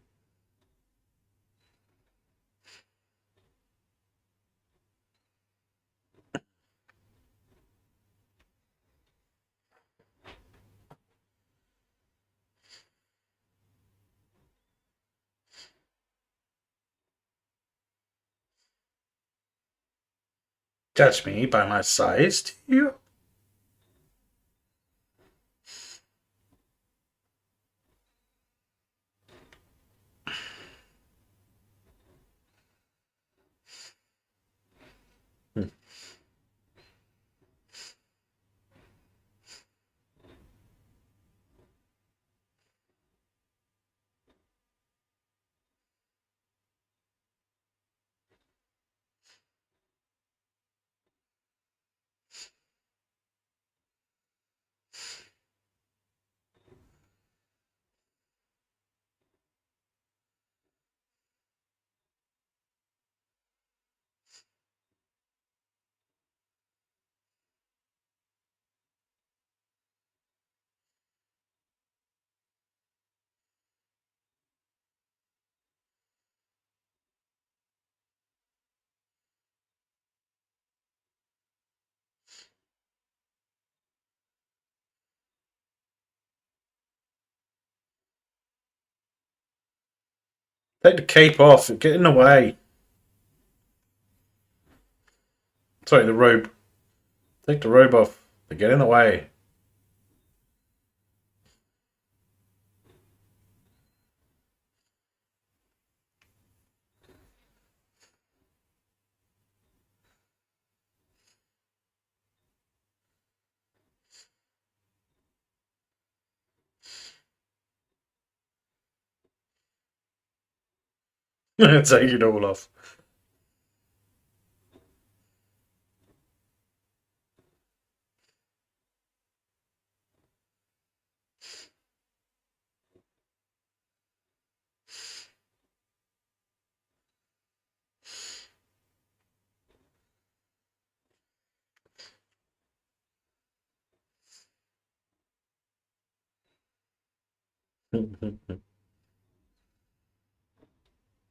Judge me by my size, do you? Hmm. Take the cape off. Get in the way. Sorry, the robe. Take the robe off. Get in the way. Take it all off.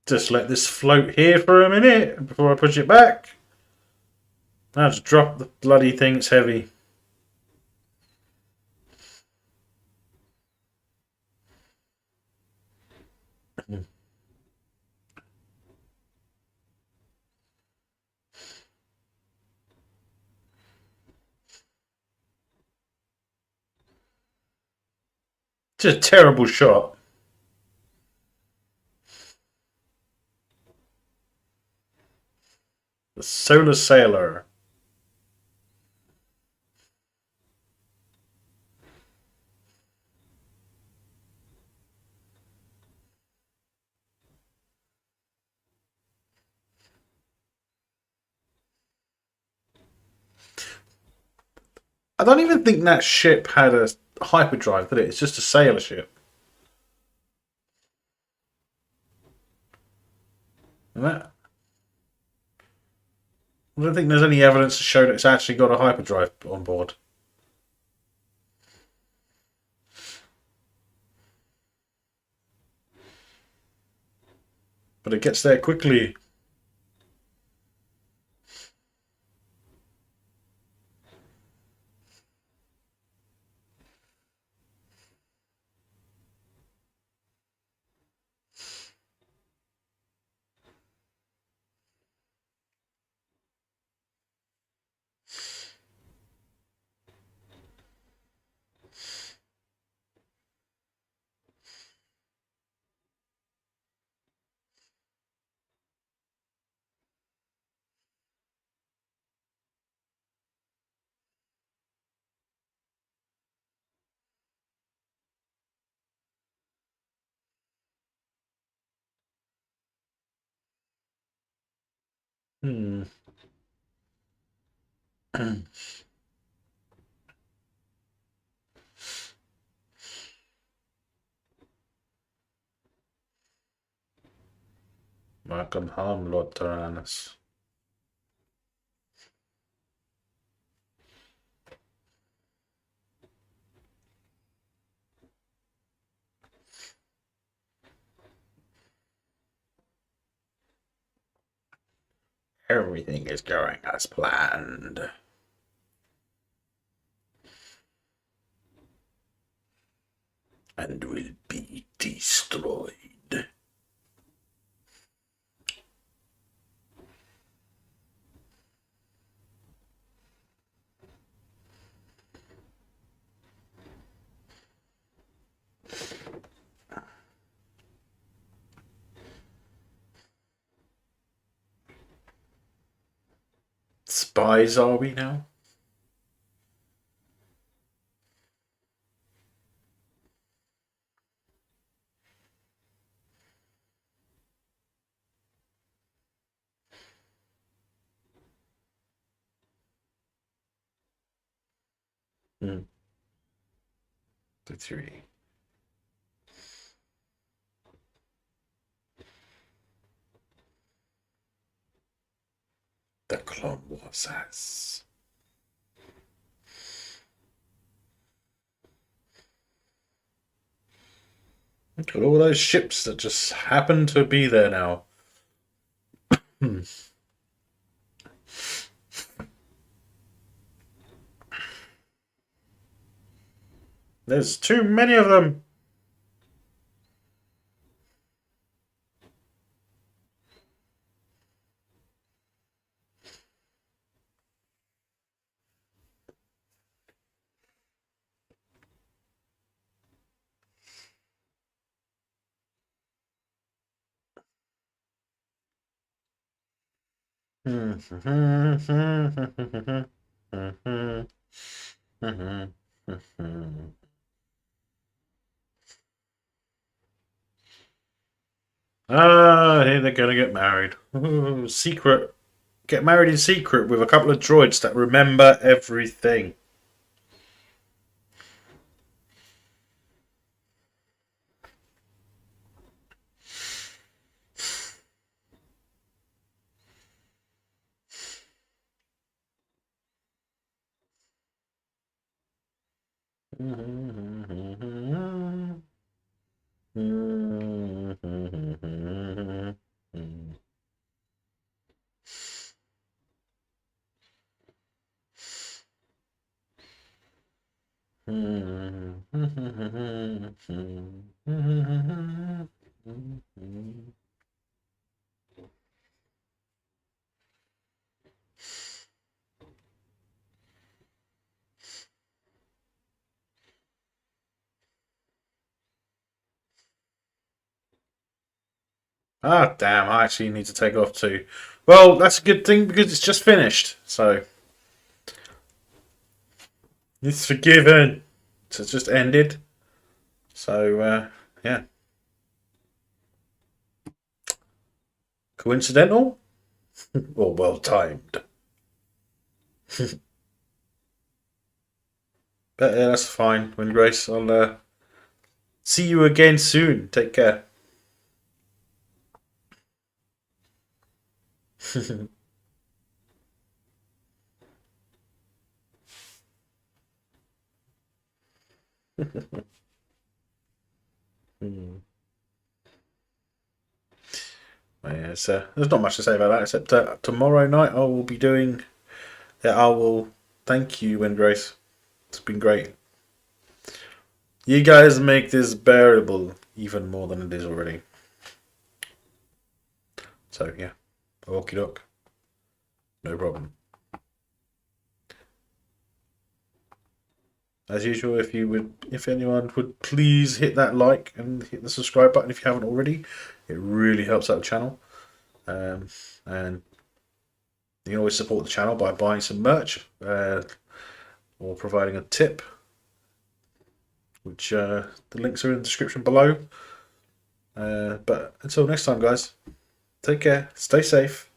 Just let this float here for a minute before I push it back. Now just drop the bloody thing, it's heavy. Just a terrible shot. The Solar Sailor. I don't even think that ship had a hyperdrive, did it? It's just a sailor ship. And that, I don't think there's any evidence to show that it's actually got a hyperdrive on board. But it gets there quickly. Hmm. Welcome home, Lord Tyrannus. Everything is going as planned. And will be destroyed. Spies are we now? The three. The Clone Wars has. Look at all those ships that just happen to be there now. There's too many of them. Ah, here they're gonna get married. Secret. Get married in secret with a couple of droids that remember everything. Ah, damn, I actually need to take off too. Well, that's a good thing because it's just finished. So, it's forgiven. So, it's just ended. So, yeah. Coincidental? Or well timed? But yeah, that's fine. When Grace, I'll see you again soon. Take care. Hmm. Yeah, so there's not much to say about that except tomorrow night I will be doing. Yeah, I will. Thank you, Wind Grace. It's been great. You guys make this bearable even more than it is already. So yeah, okie doke, no problem. As usual, if anyone would please hit that like and hit the subscribe button if you haven't already, it really helps out the channel. And you can always support the channel by buying some merch or providing a tip, which the links are in the description below. But until next time, guys, take care, stay safe.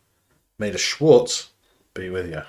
May the Schwartz be with you.